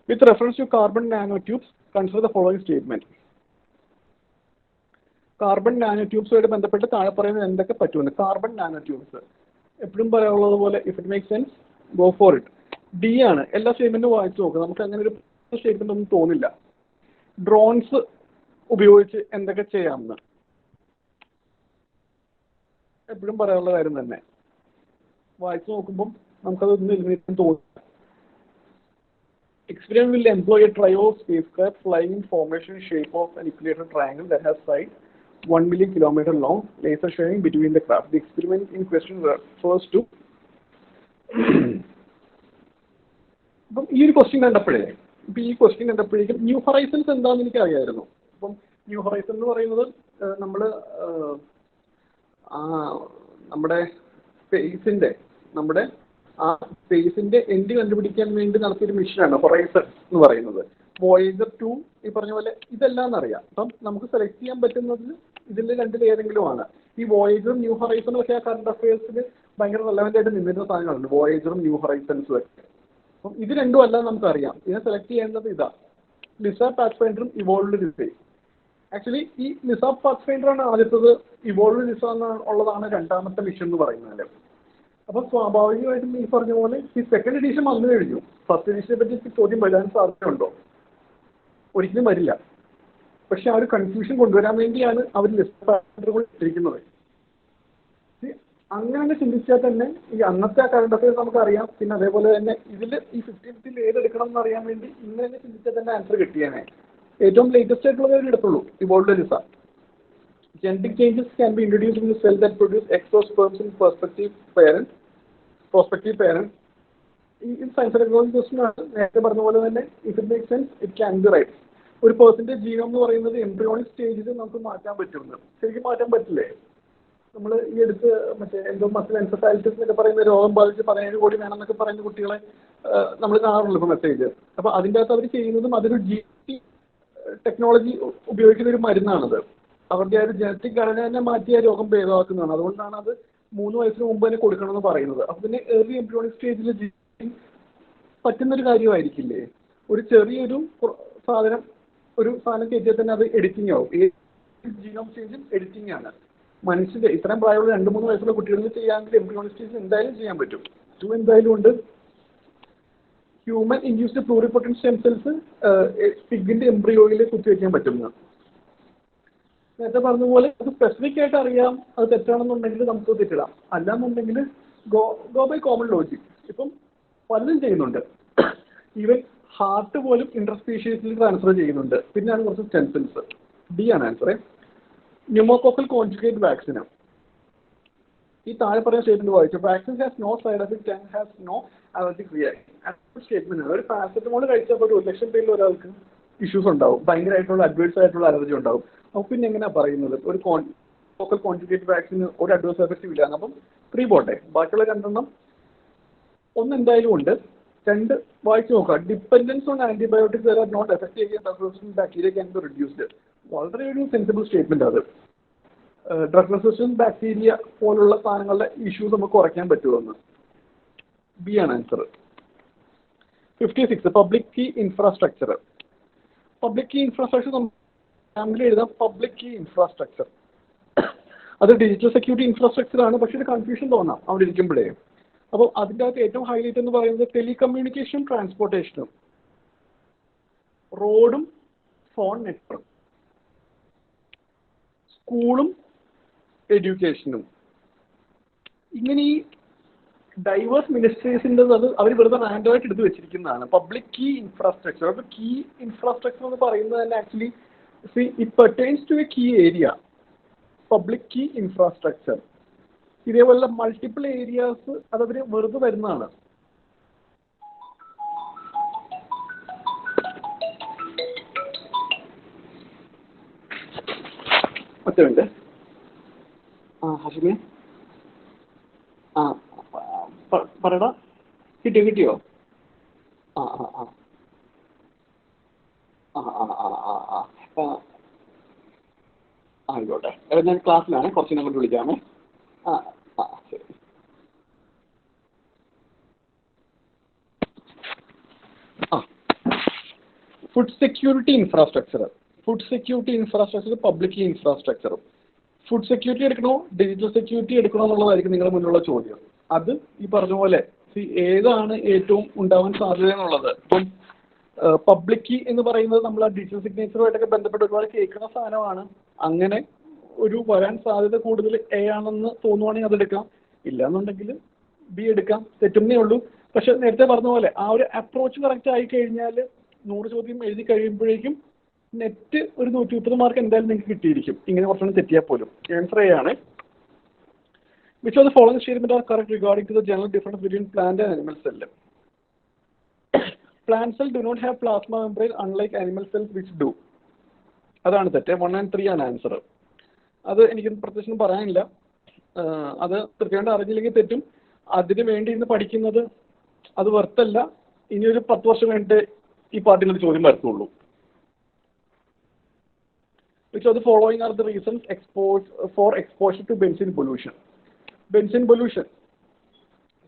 With reference to carbon nanotubes, consider the following statement. Carbon നാനോട്യൂബ്സുമായിട്ട് ബന്ധപ്പെട്ട് താഴെ പറയുന്നത് എന്തൊക്കെ പറ്റുമെന്ന്. കാർബൺ നാനോട്യൂബ്സ് എപ്പോഴും പറയാനുള്ളത് പോലെ if it make sense go for it. D ആണ്. എല്ലാ സ്റ്റേറ്റ്മെന്റും വായിച്ചു നോക്കുക, നമുക്ക് അങ്ങനെ ഒരു സ്റ്റേറ്റ്മെന്റ് ഒന്നും തോന്നില്ല. ഡ്രോൺസ് ഉപയോഗിച്ച് എന്തൊക്കെ ചെയ്യാമെന്ന് എപ്പോഴും പറയാനുള്ള കാര്യം തന്നെ. വായിച്ചു നോക്കുമ്പം നമുക്കതൊന്നും എലിമിനേറ്റ് തോന്നില്ല. Experiment will employ a trio spacecraft flying in formation shape of an equilateral triangle that has side 1 million kilometer long, laser sharing between the craft. The experiment in question refers to അപ്പം ഈ ഒരു question കണ്ടപ്പോഴേക്കും new Horizons എന്താണെന്ന് എനിക്ക് അറിയാമായിരുന്നു. അപ്പം new horizon എന്ന് പറയുന്നത് നമ്മുടെ സ്പേസിന്റെ എൻഡ് കണ്ടുപിടിക്കാൻ വേണ്ടി നടത്തിയൊരു മിഷനാണ് ഹൊറൈസൺ എന്ന് പറയുന്നത്. വോയേജർ 2 ഈ പറഞ്ഞ പോലെ ഇതെല്ലാം എന്നറിയാം. അപ്പം നമുക്ക് സെലക്ട് ചെയ്യാൻ പറ്റുന്നത് ഇതിൽ രണ്ടിൽ ഏതെങ്കിലും ആണ്. ഈ വോയേജറും ന്യൂ ഹൊറൈസണും ഒക്കെ ആ കറണ്ട് അഫയേഴ്സിൽ ഭയങ്കര റെലവൻ്റ് ആയിട്ട് നിന്നിരുന്ന സാധനങ്ങളുണ്ട്, വോയേജറും ന്യൂ ഹൊറൈസൺസും ഒക്കെ. അപ്പം ഇത് രണ്ടും അല്ല നമുക്കറിയാം. ഇതിനെ സെലക്ട് ചെയ്യേണ്ടത് ഇതാ, ലിസ പാത്ത്ഫൈൻഡറും ഇവോൾവ്ഡ് ലിസയും. ആക്ച്വലി ഈ ലിസ പാത്ത്ഫൈൻഡറാണ് ആദ്യത്തത്, ഇവോൾവ്ഡ് ലിസ ഉള്ളതാണ് രണ്ടാമത്തെ മിഷൻ എന്ന് പറയുന്നത്. അപ്പം സ്വാഭാവികമായിട്ടും ഈ പറഞ്ഞ പോലെ ഈ സെക്കൻഡ് എഡിഷൻ വന്നു കഴിഞ്ഞു. ഫസ്റ്റ് എഡിഷനെ പറ്റി ചോദ്യം വരാൻ സാധ്യതയുണ്ടോ? ഒരിക്കലും വരില്ല. പക്ഷെ ആ ഒരു കൺഫ്യൂഷൻ കൊണ്ടുവരാൻ വേണ്ടിയാണ് അവർ ലിസ്റ്റ് പാറ്റേണുകൾ ഇട്ടിരിക്കുന്നത്. അങ്ങനെ ചിന്തിച്ചാൽ തന്നെ ഈ അന്നത്തെ ആ കറണ്ട് അഫയേഴ്സ് നമുക്കറിയാം. പിന്നെ അതേപോലെ തന്നെ ഇതിൽ ഈ 50 ഏതെടുക്കണം എന്ന് അറിയാൻ വേണ്ടി ഇങ്ങനെ ചിന്തിച്ചാൽ തന്നെ ആൻസർ കിട്ടിയാനേ. ഏറ്റവും ലേറ്റസ്റ്റ് ആയിട്ടുള്ളത് അവർ എടുത്തുള്ളൂ, ഇവോൾവ്ഡ് ലിസ. Genetic changes can be introduced in the cell that produce exosperms in prospective parent. ഈ സയൻസ് ടെക്നോളജി ക്വസ്റ്റ്യൻ ആണ്. നേരത്തെ പറഞ്ഞ പോലെ തന്നെ if it make sense it can be right. ഒരു പേഴ്സന്റെ ജീനോം എന്ന് പറയുന്നത് എംബ്രിയോണിക് സ്റ്റേജിൽ നമുക്ക് മാറ്റാൻ പറ്റുമെന്ന്. ശരിക്കും മാറ്റാൻ പറ്റില്ലേ? നമ്മൾ ഈ അടുത്ത് എന്തോ മസിൽ എൻസഫാലിറ്റിസ് എന്നൊക്കെ പറയുന്ന രോഗം ബാധിച്ച് 17 കോടി വേണമെന്നൊക്കെ പറയുന്ന കുട്ടികളെ നമ്മൾ കാണാറുള്ളൂ ഇപ്പോൾ മെസ്സേജ്. അപ്പോൾ അതിൻ്റെ അകത്ത് അവർ ചെയ്യുന്നതും അതൊരു ടെക്നോളജി ഉപയോഗിക്കുന്ന ഒരു മരുന്നാണത്. അവരുടെ ആ ഒരു ജനറ്റിക് ഘടന തന്നെ മാറ്റിയ രോഗം ഭേദമാക്കുന്നതാണ്. അതുകൊണ്ടാണ് അത് 3 വയസ്സിന് മുമ്പ് തന്നെ കൊടുക്കണമെന്ന് പറയുന്നത്. അപ്പോൾ പിന്നെ ഏർലി എംബ്രിയോണിക് സ്റ്റേജിൽ പറ്റുന്നൊരു കാര്യമായിരിക്കില്ലേ? ഒരു ചെറിയൊരു സാധനം കയറ്റിയാൽ തന്നെ അത് എഡിറ്റിംഗ് ആവും. ഏത് ജീനോം ചേഞ്ചും എഡിറ്റിംഗ് ആണ്. മനുഷ്യൻ്റെ ഇത്രയും പ്രായമുള്ള 2-3 വയസ്സുള്ള കുട്ടികളിൽ ചെയ്യാമെങ്കിൽ എംബ്രിയോണിക് സ്റ്റേജിൽ എന്തായാലും ചെയ്യാൻ പറ്റും. എന്തായാലും ഉണ്ട്. ഹ്യൂമൻ ഇൻഡ്യൂസ്ഡ് പ്ലൂറിപൊട്ടൻറ്റ് സ്റ്റെം സെൽസ് പിഗിൻ്റെ എംബ്രിയോയിൽ കുത്തിവെക്കാൻ പറ്റുന്ന. നേരത്തെ പറഞ്ഞ പോലെ അത് സ്പെസിഫിക് ആയിട്ട് അറിയാം, അത് തെറ്റാണെന്നുണ്ടെങ്കിൽ നമുക്ക് തെറ്റിടാം. അല്ലാന്നുണ്ടെങ്കിൽ ഗോ ബൈ കോമൺ ലോജിക്. ഇപ്പം പലരും ചെയ്യുന്നുണ്ട്. ഈവൻ ഹാർട്ട് പോലും ഇന്റർസ്പീഷ്യസിൽ ട്രാൻസ്ഫർ ചെയ്യുന്നുണ്ട്. പിന്നെയാണ് കുറച്ച് സ്റ്റെം സെൽസ്. ഡി ആണ് ആൻസർ. ന്യൂമോകോക്കൽ കോൺജുഗേറ്റ് വാക്സിന് ഈ താഴെ പറയുന്ന സ്റ്റേറ്റ്മെന്റ് വായിച്ചു. Vaccine has no side effect and has no allergic reaction. Statement ആണ്. ഒരു പാരസെറ്റമോൾ കഴിച്ചപ്പോൾ 1,00,000 പേരിൽ ഒരാൾക്ക് ഇഷ്യൂസ് ഉണ്ടാവും, ഭയങ്കരമായിട്ടുള്ള അഡ്വേഴ്സ് ആയിട്ടുള്ള അലർജി ഉണ്ടാവും. അപ്പോൾ പിന്നെ എങ്ങനെയാണ് പറയുന്നത് ഒരു കോക്കൽ കോൺജുഗേറ്റ് വാക്സിന് ഒരു അഡ്വേഴ്സ് എഫക്റ്റീവ് ഇല്ല? അപ്പം 3 പോട്ടെ, ബാക്കിയുള്ള 2 ഒന്ന് എന്തായാലും ഉണ്ട്. 2 വായിച്ചു നോക്കാം. Dependence on antibiotics are not effective bacteria can be reduced. വളരെ ഒരു സെൻസിബിൾ സ്റ്റേറ്റ്മെന്റ് അത്. ഡ്രഗ് റെസിസ്റ്റൻസ് ബാക്ടീരിയ പോലുള്ള സാധനങ്ങളുടെ ഇഷ്യൂസ് നമുക്ക് കുറയ്ക്കാൻ പറ്റുമെന്ന്. ബി ആണ് answer. 56 public key infrastructure. Public key infrastructure നമുക്ക് എഴുതാം പബ്ലിക് കീ ഇൻഫ്രാസ്ട്രക്ചർ. അത് ഡിജിറ്റൽ സെക്യൂരിറ്റി ഇൻഫ്രാസ്ട്രക്ചർ ആണ്. പക്ഷേ ഒരു കൺഫ്യൂഷൻ തോന്നാം അവിടെ ഇരിക്കുമ്പോഴേ. അപ്പോൾ അതിൻ്റെ അകത്ത് ഏറ്റവും ഹൈലൈറ്റ് എന്ന് പറയുന്നത് ടെലികമ്മ്യൂണിക്കേഷനും ട്രാൻസ്പോർട്ടേഷനും, റോഡും ഫോൺ നെറ്റ്വർക്ക്, സ്കൂളും എഡ്യൂക്കേഷനും. ഇങ്ങനെ ഈ ഡൈവേഴ്സ് മിനിസ്ട്രീസിൻ്റെ അത് അവർ വെറുതെ റാൻഡമായിട്ട് എടുത്ത് വെച്ചിരിക്കുന്നതാണ് പബ്ലിക് കീ ഇൻഫ്രാസ്ട്രക്ചർ. അപ്പോൾ കീ ഇൻഫ്രാസ്ട്രക്ചർ എന്ന് പറയുന്നത് തന്നെ actually it pertains to a key area. Public key infrastructure ഇതേപോലെ മൾട്ടിപ്പിൾ ഏരിയാസ് അതവർ വെറുതെ വരുന്നതാണ്. ഒറ്റ ഹഷിമേ പറയടാ. കിട്ടിയോ? ആ ആ ആ ആ ആ ആ ആ ആയിക്കോട്ടെ. ഞാൻ ക്ലാസ്സിലാണ്, കുറച്ച് അങ്ങോട്ട് വിളിക്കാമേ. ആ ആ ശരി. ആ food security infrastructure, public infrastructure. Food security എടുക്കണോ ഡിജിറ്റൽ സെക്യൂരിറ്റി എടുക്കണോ എന്നുള്ളതായിരിക്കും നിങ്ങളുടെ മുന്നിലുള്ള ചോദ്യം. അത് ഈ പറഞ്ഞ പോലെ ഏതാണ് ഏറ്റവും ഉണ്ടാവാൻ സാധ്യത എന്നുള്ളത്. ഇപ്പം പബ്ലിക് കീ എന്ന് പറയുന്നത് നമ്മൾ ആ ഡിജിറ്റൽ സിഗ്നേച്ചറുമായിട്ടൊക്കെ ബന്ധപ്പെട്ട് ഒരുപാട് കേൾക്കുന്ന സാധനമാണ്. അങ്ങനെ ഒരു വരാൻ സാധ്യത കൂടുതൽ എ ആണെന്ന് തോന്നുവാണെങ്കിൽ അതെടുക്കാം, ഇല്ലാന്നുണ്ടെങ്കിൽ ബി എടുക്കാം, തെറ്റുന്നേ ഉള്ളൂ. പക്ഷെ നേരത്തെ പറഞ്ഞ പോലെ ആ ഒരു അപ്രോച്ച് കറക്റ്റ് ആയി കഴിഞ്ഞാൽ 100 ചോദ്യം എഴുതി കഴിയുമ്പോഴേക്കും നെറ്റ് ഒരു 130 മാർക്ക് എന്തായാലും നിങ്ങൾക്ക് കിട്ടിയിരിക്കും, ഇങ്ങനെ കുറച്ചുകൂടി തെറ്റിയാൽ പോലും. ആൻസർ എ ആണ്. Which of the following statements are correct regarding to the general difference between plant and animal cell? Plant cells do not have plasma membrane unlike animal cells which do. അതാണ് തെറ്റ്. 1 and 3 ആണ് answer. അത് എനിക്ക് പ്രത്യേകിച്ചും പറയാനില്ല. അത് കൃത്യമായിട്ട് അറിഞ്ഞില്ലെങ്കിൽ തെറ്റും. അതിന് വേണ്ടി ഇന്ന് പഠിക്കുന്നത് അത് വെറുത്തല്ല. ഇനി ഒരു 10 വർഷം കഴിഞ്ഞിട്ട് ഈ പാർട്ടിയിൽ ഒരു ചോദ്യം വരത്തുള്ളൂ. Which of the following are the reasons for exposure to benzene pollution? Benzene pollution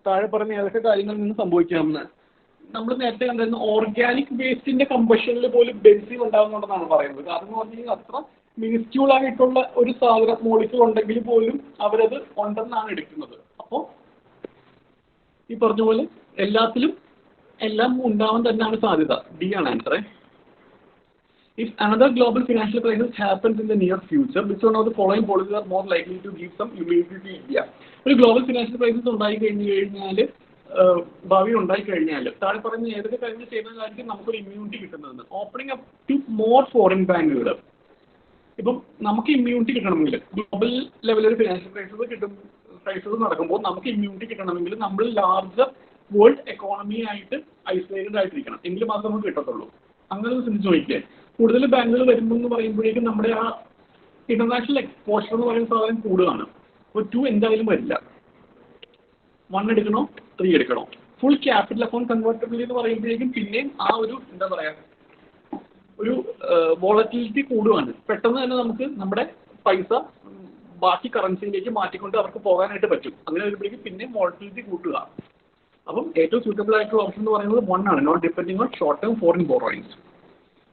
താഴെ പറഞ്ഞ ഏതൊക്കെ കാര്യങ്ങളിൽ നിന്ന് സംഭവിക്കാമെന്ന് നമ്മൾ നേരത്തെ കണ്ടിരുന്ന ഓർഗാനിക് വേസ്റ്റിന്റെ കമ്പഷനിൽ പോലും ബെൻസിൻ ഉണ്ടാകുന്നുണ്ടെന്നാണ് പറയുന്നത്. കാരണം എന്ന് പറഞ്ഞു കഴിഞ്ഞാൽ അത്ര മിനിസ്ക്യൂൾ ആയിട്ടുള്ള ഒരു സാധനം മോളിക്യൂൾ ഉണ്ടെങ്കിൽ പോലും അവരത് ഉണ്ടെന്നാണ് എടുക്കുന്നത്. അപ്പോൾ ഈ പറഞ്ഞ പോലെ എല്ലാത്തിലും എല്ലാം ഉണ്ടാവാൻ തന്നെയാണ് സാധ്യത. ഡി ആണ് answer. If another global financial crisis happens in the near future, which one of the following policies are more likely to give some immunity to India? ഒരു ഗ്ലോബൽ ഫിനാൻഷ്യൽ ക്രൈസിസ് ഉണ്ടായി കഴിഞ്ഞാൽ ഭാവി ഉണ്ടായി കഴിഞ്ഞാൽ താഴെ പറയുന്ന ഏതൊക്കെ കാര്യങ്ങൾ ചെയ്യുന്നതായിരിക്കും നമുക്കൊരു ഇമ്മ്യൂണിറ്റി കിട്ടുന്നതെന്ന്. Opening up to more foreign ബാങ്കുകൾ. ഇപ്പം നമുക്ക് ഇമ്മ്യൂണിറ്റി കിട്ടണമെങ്കിൽ ഗ്ലോബൽ ലെവലിൽ ഒരു ഫിനാൻഷ്യൽ ക്രൈസിസ് നടക്കുമ്പോൾ നമുക്ക് ഇമ്മ്യൂണിറ്റി കിട്ടണമെങ്കിൽ നമ്മൾ ലാർജർ വേൾഡ് എക്കോണമി ആയിട്ട് ഐസൊലേറ്റഡ് ആയിട്ടിരിക്കണം, എങ്കിൽ മാത്രമേ നമുക്ക് കിട്ടത്തുള്ളൂ. അങ്ങനെ ഒന്ന് ചിന്തിച്ച് നോക്കിയേ. കൂടുതൽ ബാങ്കുകൾ വരുമ്പോൾ എന്ന് പറയുമ്പോഴേക്കും നമ്മുടെ ആ ഇന്റർനാഷണൽ എക്സ്പോഷർ എന്ന് പറയുന്ന സാധനം കൂടുതലാണ്. അപ്പോൾ 2 എന്തായാലും വരില്ല. 1 എടുക്കണോ 3 എടുക്കണോ. ഫുൾ ക്യാപിറ്റൽ അക്കൗണ്ട് കൺവേർട്ടബിലിറ്റി എന്ന് പറയുമ്പോഴേക്കും പിന്നെയും ആ ഒരു എന്താ പറയുക ഒരു വോളറ്റിലിറ്റി കൂടുകയാണ്. പെട്ടെന്ന് തന്നെ നമുക്ക് നമ്മുടെ പൈസ ബാക്കി കറൻസിയിലേക്ക് മാറ്റിക്കൊണ്ട് അവർക്ക് പോകാനായിട്ട് പറ്റും. അങ്ങനെ വരുമ്പോഴേക്കും പിന്നെയും വോളറ്റിലിറ്റി കൂട്ടുക. അപ്പം ഏറ്റവും സ്യൂട്ടബിൾ ആയിട്ടുള്ള ഓപ്ഷൻ എന്ന് പറയുന്നത് 1 ആണ്, not depending on short term foreign borrowings.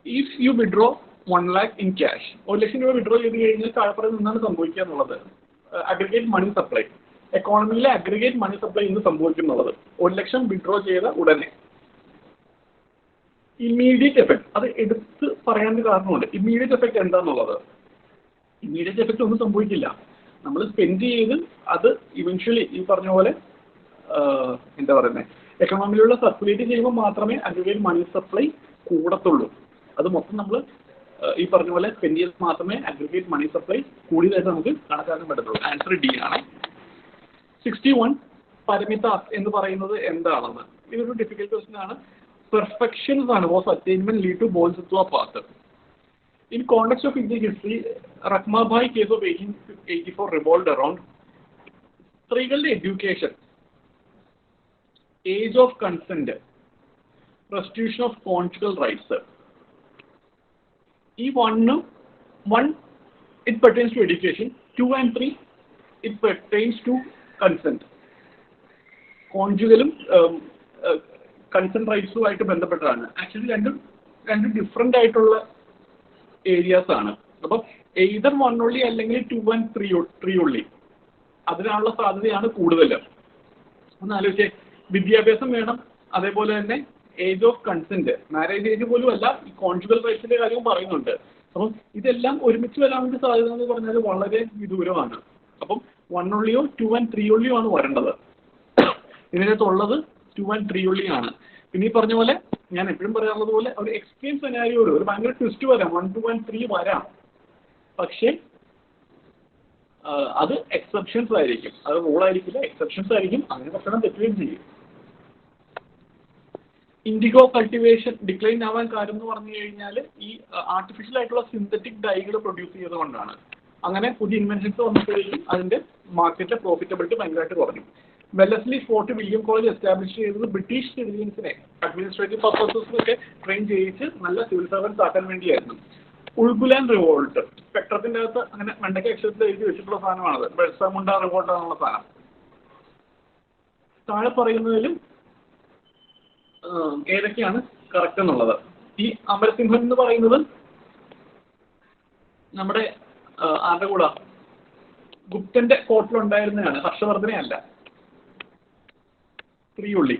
If you withdraw 1 lakh in cash, 1 ലക്ഷം രൂപ വിഡ്രോ ചെയ്ത് കഴിഞ്ഞാൽ താഴെപ്പറയുന്ന നിന്നാണ് സംഭവിക്കുക എന്നുള്ളത്. അഗ്രിഗേറ്റ് മണി സപ്ലൈ, എക്കോണമിയിലെ അഗ്രിഗേറ്റ് മണി സപ്ലൈ ഇന്ന് സംഭവിക്കുന്നുള്ളത് 1 ലക്ഷം വിഡ്രോ ചെയ്ത ഉടനെ. ഇമ്മീഡിയറ്റ് എഫക്ട്, അത് എടുത്ത് പറയാൻ കാരണമുണ്ട്. ഇമ്മീഡിയറ്റ് എഫക്ട് എന്താണെന്നുള്ളത്, ഇമ്മീഡിയറ്റ് എഫക്ട് ഒന്നും സംഭവിക്കില്ല. നമ്മൾ സ്പെൻഡ് ചെയ്ത് അത് ഇവൻച്വലി ഈ പറഞ്ഞ പോലെ എന്താ പറയുന്നത് എക്കണോമിയിലുള്ള സർക്കുലേറ്റ് ചെയ്യുമ്പോൾ മാത്രമേ അഗ്രിഗേറ്റ് മണി സപ്ലൈ കൂടത്തുള്ളൂ. അത് മൊത്തം നമ്മൾ ഈ പറഞ്ഞ പോലെ സ്പെൻഡ് ചെയ്ത് മാത്രമേ അഗ്രിഗേറ്റ് മണി സപ്ലൈ കൂടിയതായിട്ട് നമുക്ക് കണക്കാക്കാൻ പറ്റത്തുള്ളൂ. ആൻസർ ഡി ആണ്. 61 പരിമിതാസ് എന്ന് പറയുന്നത് എന്താണെന്ന്. ഇതൊരു ഡിഫിക്കൽട്ട് ക്വസ്റ്റ്യൻ ആണ്. പെർഫെക്ഷൻസ് ആണ് was attainment lead to Bodhisattva path. In context of Indian history, Rukhmabai case of 1884 revolved around സ്ത്രീകളുടെ education, age of consent, restitution of conjugal rights. ഈ 1 it pertains to education, 2 and 3 it pertains to consent. കോൺജുഗലും consent റൈറ്റ്സുമായിട്ട് ബന്ധപ്പെട്ടതാണ്. Actually രണ്ടും different ആയിട്ടുള്ള areas ആണ്. അപ്പം either 1 only അല്ലെങ്കിൽ 2 and 3 only അതിനുള്ള സാധ്യതയാണ് കൂടുതൽ. ഒന്ന് ആലോചിച്ചേ, വിദ്യാഭ്യാസം വേണം, അതേപോലെ തന്നെ age of consent, marriage age പോലും അല്ല, ഈ കോൺജുഗൽ റൈറ്റ്സിന്റെ കാര്യവും പറയുന്നുണ്ട്. അപ്പം ഇതെല്ലാം ഒരുമിച്ച് വരാൻ വേണ്ടി സാധ്യത എന്ന് പറഞ്ഞാൽ വളരെ വിദൂരമാണ്. അപ്പം 1 only 2 and 3 only ആണ് വരേണ്ടത്. ഇതിനകത്തുള്ളത് 2 and 3 only ആണ്. പിന്നെ ഈ പറഞ്ഞ പോലെ ഞാൻ എപ്പോഴും പറയാറുള്ളത് പോലെ ഒരു എക്സ്ട്രീം സെനാരിയോട് ഒരു ഭയങ്കര ട്വിസ്റ്റ് വരാം, 1, 2 and 3 വരാം. പക്ഷേ അത് എക്സെപ്ഷൻസ് ആയിരിക്കും, അത് റൂളായിരിക്കില്ല, എക്സെപ്ഷൻസ് ആയിരിക്കും. അങ്ങനെ ഭക്ഷണം തെറ്റുകയും ചെയ്യും. ഇൻഡിഗോ കൾട്ടിവേഷൻ ഡിക്ലൈൻ ആവാൻ കാര്യം എന്ന് പറഞ്ഞു കഴിഞ്ഞാൽ ഈ ആർട്ടിഫിഷ്യൽ ആയിട്ടുള്ള സിന്തറ്റിക് ഡൈകൾ പ്രൊഡ്യൂസ് ചെയ്തുകൊണ്ടാണ്. അങ്ങനെ പുതിയ ഇൻവെൻഷൻസ് വന്നപ്പോഴേക്കും അതിന്റെ മാർക്കറ്റിലെ പ്രോഫിറ്റബിലിറ്റി ഭയങ്കരമായിട്ട് കുറഞ്ഞു. Wellesley fort William college establish ചെയ്തത് ബ്രിട്ടീഷ് സിവിലിയൻസിനെ അഡ്മിനിസ്ട്രേറ്റീവ് പർപ്പസസിനൊക്കെ ട്രെയിൻ ചെയ്യിച്ച് നല്ല സിവിൽ സർവൻസ് ആക്കാൻ വേണ്ടിയായിരുന്നു. ഉൾഗുലാൻ റിവോൾട്ട്, സ്പെക്ട്രത്തിന്റെ അകത്ത് അങ്ങനെ മണ്ടയ്ക്ക് അക്ഷരത്തിൽ എഴുതി വെച്ചിട്ടുള്ള സാധനമാണത്. ബെർസമുണ്ട റിവോൾട്ട് എന്നുള്ള സാധനം. താഴെ പറയുന്നതിലും ഏതൊക്കെയാണ് കറക്റ്റ് എന്നുള്ളത്. ഈ അമരസിംഹൻ എന്ന് പറയുന്നത് നമ്മുടെ ആരുടെ കൂടെ ഗുപ്തന്റെ കോർട്ടിലുണ്ടായിരുന്നതാണ്, ഹർഷവർദ്ധനയല്ല. ശ്രീയുള്ളി.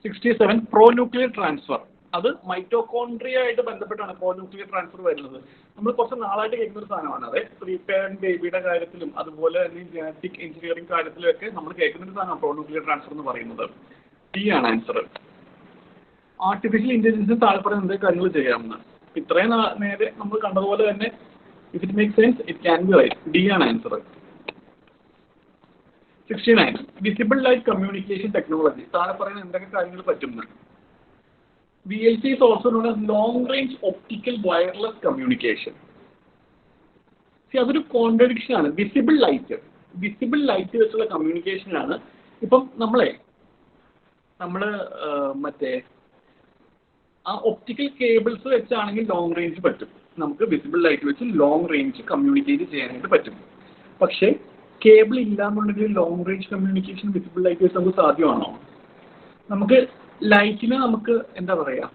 67 പ്രോ ന്യൂക്ലിയർ ട്രാൻസ്ഫർ. അത് മൈറ്റോകോൺട്രിയ ആയിട്ട് ബന്ധപ്പെട്ടാണ് പ്രോ ന്യൂക്ലിയർ ട്രാൻസ്ഫർ വരുന്നത്. നമ്മൾ കുറച്ച് നാളായിട്ട് കേൾക്കുന്ന ഒരു സാധനമാണ്. അതെ, പ്രീ പാരന്റ് ബേബിയുടെ കാര്യത്തിലും അതുപോലെ തന്നെ ജനറ്റിക് എഞ്ചിനീയറിംഗ് കാര്യത്തിലും ഒക്കെ നമ്മൾ കേൾക്കുന്ന ഒരു സാധനമാണ് പ്രോ ന്യൂക്ലിയർ ട്രാൻസ്ഫർ എന്ന് പറയുന്നത്. ഡി ആണ് ആൻസർ. ആർട്ടിഫിഷ്യൽ ഇന്റലിജൻസിന് താല്പര്യം എന്തൊക്കെ കാര്യങ്ങൾ ചെയ്യാമെന്ന് ഇത്രയും നേരെ നമ്മൾ കണ്ടതുപോലെ തന്നെ if it make sense it can be right. D ആണ് answer. 69 visible light communication technology. താഴെ പറയുന്ന എന്തൊക്കെ കാര്യങ്ങൾ പറ്റുന്നു? VLC is also known as long range optical wireless communication. അതൊരു കോൺട്രഡിക്ഷൻ ആണ്. വിസിബിൾ ലൈറ്റ് വെച്ചുള്ള കമ്മ്യൂണിക്കേഷൻ ആണ്. ഇപ്പം നമ്മൾ മറ്റേ ആ ഒപ്റ്റിക്കൽ കേബിൾസ് വെച്ചാണെങ്കിൽ ലോങ് റേഞ്ച് പറ്റും. നമുക്ക് വിസിബിൾ ലൈറ്റ് വെച്ച് ലോങ് റേഞ്ച് കമ്മ്യൂണിക്കേറ്റ് ചെയ്യാനായിട്ട് പറ്റും. പക്ഷേ കേബിൾ ഇല്ലാന്നുണ്ടെങ്കിൽ long range communication visible light വെച്ച് നമുക്ക് സാധ്യമാണോ? നമുക്ക് ലൈറ്റിന് നമുക്ക് എന്താ പറയുക,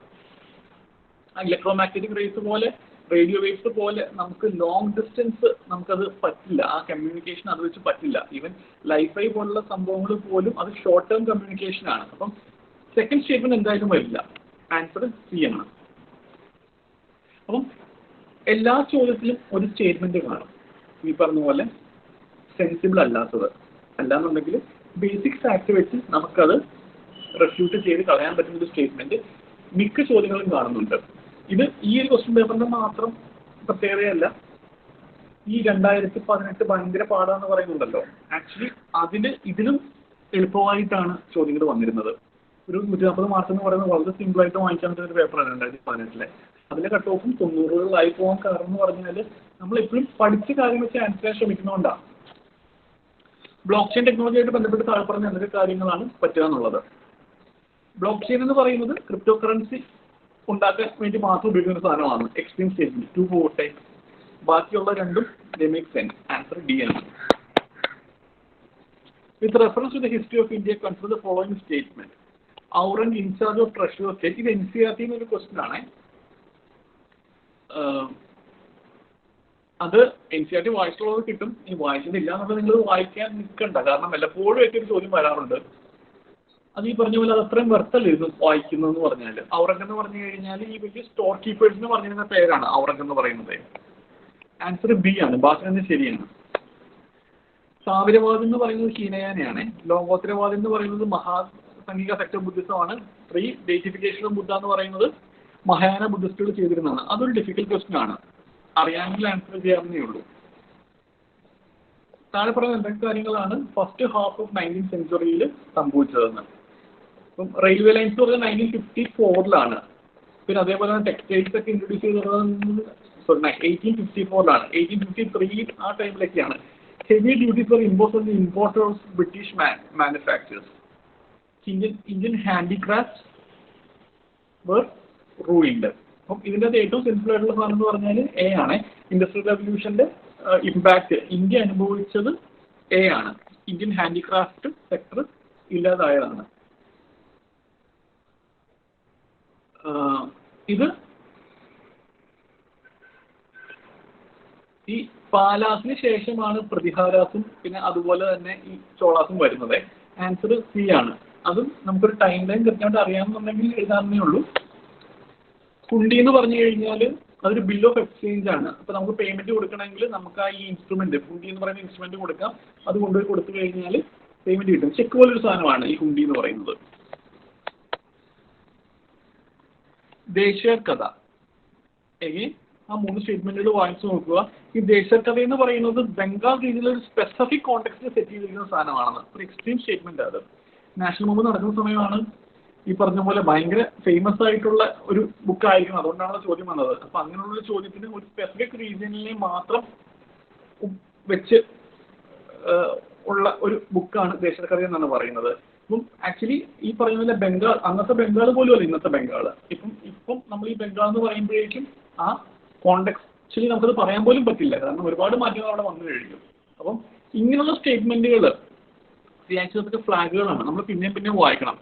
ഇലക്ട്രോമാഗ്നറ്റിക് റേസ് പോലെ റേഡിയോ വേവ്സ് പോലെ നമുക്ക് ലോങ് ഡിസ്റ്റൻസ് നമുക്കത് പറ്റില്ല. ആ കമ്മ്യൂണിക്കേഷൻ അത് വെച്ച് പറ്റില്ല. ഈവൻ ലൈഫൈ പോലുള്ള സംഭവങ്ങൾ പോലും അത് ഷോർട്ട് ടേം കമ്മ്യൂണിക്കേഷൻ ആണ്. അപ്പം സെക്കൻഡ് സ്റ്റേറ്റ്മെന്റ് എന്തായാലും വരില്ല. ആൻസർ സി ആണ്. അപ്പം എല്ലാ ചോദ്യത്തിലും ഒരു സ്റ്റേറ്റ്മെന്റ് കാണും. ഈ പറഞ്ഞ പോലെ സെൻസിബിൾ അല്ലാത്തത് അല്ലാന്നുണ്ടെങ്കിൽ ബേസിക് ഫാക്ട് വെച്ച് നമുക്കത് റെഫ്യൂട്ട് ചെയ്ത് കളയാൻ പറ്റുന്ന ഒരു സ്റ്റേറ്റ്മെന്റ് മിക്ക ചോദ്യങ്ങളും കാണുന്നുണ്ട്. ഇത് ഈ ഒരു ക്വസ്റ്റ്യൻ പേപ്പറിന്റെ മാത്രം പ്രത്യേകതയല്ല. ഈ 2018 ഭയങ്കര പാടാന്ന് പറയുന്നുണ്ടല്ലോ, ആക്ച്വലി ഇതിലും എളുപ്പമായിട്ടാണ് ചോദ്യങ്ങൾ വന്നിരുന്നത്. ഒരു 140 മാർക്ക് എന്ന് പറയുന്നത് വളരെ സിമ്പിൾ ആയിട്ട് വാങ്ങിക്കാൻ പറ്റുന്ന ഒരു പേപ്പറാണ് 2018. അതിലെ കട്ട് ഓഫും 90കളായി പോകാൻ കാരണം എന്ന് പറഞ്ഞാൽ നമ്മൾ എപ്പോഴും പഠിച്ച കാര്യം വെച്ച് ആൻസർ ചെയ്യാൻ ശ്രമിക്കുന്നതുകൊണ്ടാണ്. ബ്ലോക്ക് ചെയിൻ ടെക്നോളജിയായിട്ട് ബന്ധപ്പെട്ട് താഴെ പറഞ്ഞ എന്തൊക്കെ കാര്യങ്ങളാണ് പറ്റുക എന്നുള്ളത്. ബ്ലോക്ക് ചെയിൻ എന്ന് പറയുന്നത് ക്രിപ്റ്റോ കറൻസി ഉണ്ടാക്കാൻ വേണ്ടി മാത്രം ഉപയോഗിക്കുന്ന സാധനമാണ്. എക്സ്ട്രീം സ്റ്റേറ്റ്മെന്റ് 2 പോട്ടെ, ബാക്കിയുള്ള രണ്ടും they make sense. Answer D ആണ്. With reference to the history of India consider the following statement. Aurang in charge of treasury state. ഇത് NCERT എന്നൊരു ക്വസ്റ്റ്യൻ ആണ്. അത് NCERT വായിച്ചുള്ളത് കിട്ടും. ഈ വായിച്ചിട്ടില്ല എന്നുള്ളത് നിങ്ങൾ വായിക്കാൻ നിൽക്കണ്ട. കാരണം വല്ലപ്പോഴും ഒക്കെ ഒരു ചോദ്യം വരാറുണ്ട്. അത് ഈ പറഞ്ഞ പോലെ അത് അത്രയും വെർത്തല്ലായിരുന്നു വായിക്കുന്നതെന്ന് പറഞ്ഞാൽ. ഔറംഗ് എന്ന് പറഞ്ഞു കഴിഞ്ഞാൽ ഈ വലിയ സ്റ്റോർ കീപ്പേഴ്സിന് പറഞ്ഞിരുന്ന പേരാണ് ഔറംഗ് എന്ന് പറയുന്നത്. ആൻസർ ബി ആണ്. ബാക്കി തന്നെ ശരിയാണ്. സാവിരവാദം എന്ന് പറയുന്നത് ഹീനയാനയാണ്. ലോകോത്തരവാദം എന്ന് പറയുന്നത് മഹാസംഘിക സെക്ടർ ബുദ്ധിസമാണ്. ഡേറ്റിഫിക്കേഷൻ ഓഫ് ബുദ്ധ എന്ന് പറയുന്നത് മഹായാന ബുദ്ധിസ്റ്റുകൾ ചെയ്തിരുന്നതാണ്. അതൊരു ഡിഫിക്കൽട്ട് ക്വസ്റ്റ്യൻ ആണ്. അറിയാമെങ്കിൽ ആൻസർ ചെയ്യാവുന്നേ ഉള്ളൂ. താഴെ പറയുന്ന എന്തൊക്കെ കാര്യങ്ങളാണ് ഫസ്റ്റ് ഹാഫ് ഓഫ് 19th സെഞ്ച്വറിയിൽ സംഭവിച്ചതെന്ന്. ഇപ്പം റെയിൽവേ ലൈൻസ് പറഞ്ഞാൽ 1954 പിന്നെ അതേപോലെ തന്നെ ടെക്സ്റ്റൈൽസ് ഒക്കെ ഇൻട്രൊഡ്യൂസ് ചെയ്തത് 1854 1853 ആ ടൈമിലൊക്കെയാണ്. Heavy duties for impose on the importers British manufacturers. Indian handicrafts were ruined. അപ്പം ഇതിൻ്റെ അത് ഏറ്റവും സിമ്പിൾ ആയിട്ടുള്ള സാധനം എന്ന് പറഞ്ഞാൽ എ ആണ്. ഇൻഡസ്ട്രിയൽ റെവല്യൂഷന്റെ ഇമ്പാക്ട് ഇന്ത്യ അനുഭവിച്ചത് എ ആണ്. ഇന്ത്യൻ ഹാൻഡിക്രാഫ്റ്റ് സെക്ടർ ഇല്ലാതായതാണ്. ഇത് ഈ പാലാസിന് ശേഷമാണ് പ്രതിഹാരാസും പിന്നെ അതുപോലെ തന്നെ ഈ ചോളാസും വരുന്നത്. ആൻസർ സി ആണ്. അതും നമുക്കൊരു ടൈം ലൈൻ കൃത്യമായിട്ട് അറിയാമെന്നുണ്ടെങ്കിൽ എഴുതാവുന്നേ ഉള്ളൂ. ഹുണ്ടി എന്ന് പറഞ്ഞു കഴിഞ്ഞാൽ അതൊരു ബിൽ ഓഫ് എക്സ്ചേഞ്ച് ആണ്. അപ്പോൾ നമുക്ക് പേയ്മെന്റ് കൊടുക്കണമെങ്കിൽ നമുക്ക് ആ ഈ ഇൻസ്ട്രുമെന്റ് ഹുണ്ടി എന്ന് പറയുന്ന ഇൻസ്ട്രുമെന്റ് കൊടുക്കാം. അത് കൊണ്ടുപോയി കൊടുത്തു കഴിഞ്ഞാൽ പേയ്മെന്റ് കിട്ടും. ചെക്ക് പോലൊരു സാധനമാണ് ഈ ഹുണ്ടി എന്ന് പറയുന്നത്. ദേശീയ കഥ ആ 3 സ്റ്റേറ്റ്മെന്റുകൾ വായിച്ചു നോക്കുക. ഈ ദേശീയ കഥ എന്ന് പറയുന്നത് ബംഗാൾ രീതിയിലെ ഒരു സ്പെസിഫിക് കോണ്ടെക്സ്റ്റിൽ സെറ്റ് ചെയ്തിരിക്കുന്ന സാധനമാണ്. ഒരു എക്സ്ട്രീം സ്റ്റേറ്റ്മെന്റ് അത്. നാഷണൽ മൂവ്മെന്റ് നടക്കുന്ന സമയമാണ്. ഈ പറഞ്ഞ പോലെ ഭയങ്കര ഫേമസ് ആയിട്ടുള്ള ഒരു ബുക്കായിരിക്കും. അതുകൊണ്ടാണ് ചോദ്യം വന്നത്. അപ്പം അങ്ങനെയുള്ളൊരു ചോദ്യത്തിന് ഒരു സ്പെസിഫിക് റീജിയനിലെ മാത്രം വെച്ച് ഉള്ള ഒരു ബുക്കാണ് ദേശീയകഥ എന്നാണ് പറയുന്നത്. അപ്പം ആക്ച്വലി ഈ പറയുന്ന പോലെ ബംഗാൾ അന്നത്തെ ബംഗാൾ പോലും അല്ല ഇന്നത്തെ ബംഗാൾ. ഇപ്പം നമ്മൾ ഈ ബംഗാൾ എന്ന് പറയുമ്പോഴേക്കും ആ കോണ്ടെക്സ്റ്റിൽ നമുക്കത് പറയാൻ പോലും പറ്റില്ല. കാരണം ഒരുപാട് മാറ്റങ്ങൾ അവിടെ വന്നു കഴിഞ്ഞു. അപ്പം ഇങ്ങനെയുള്ള സ്റ്റേറ്റ്മെന്റുകൾ ആക്ച്വലി ഫ്ലാഗുകളാണ്. നമ്മൾ പിന്നെയും വായിക്കണം.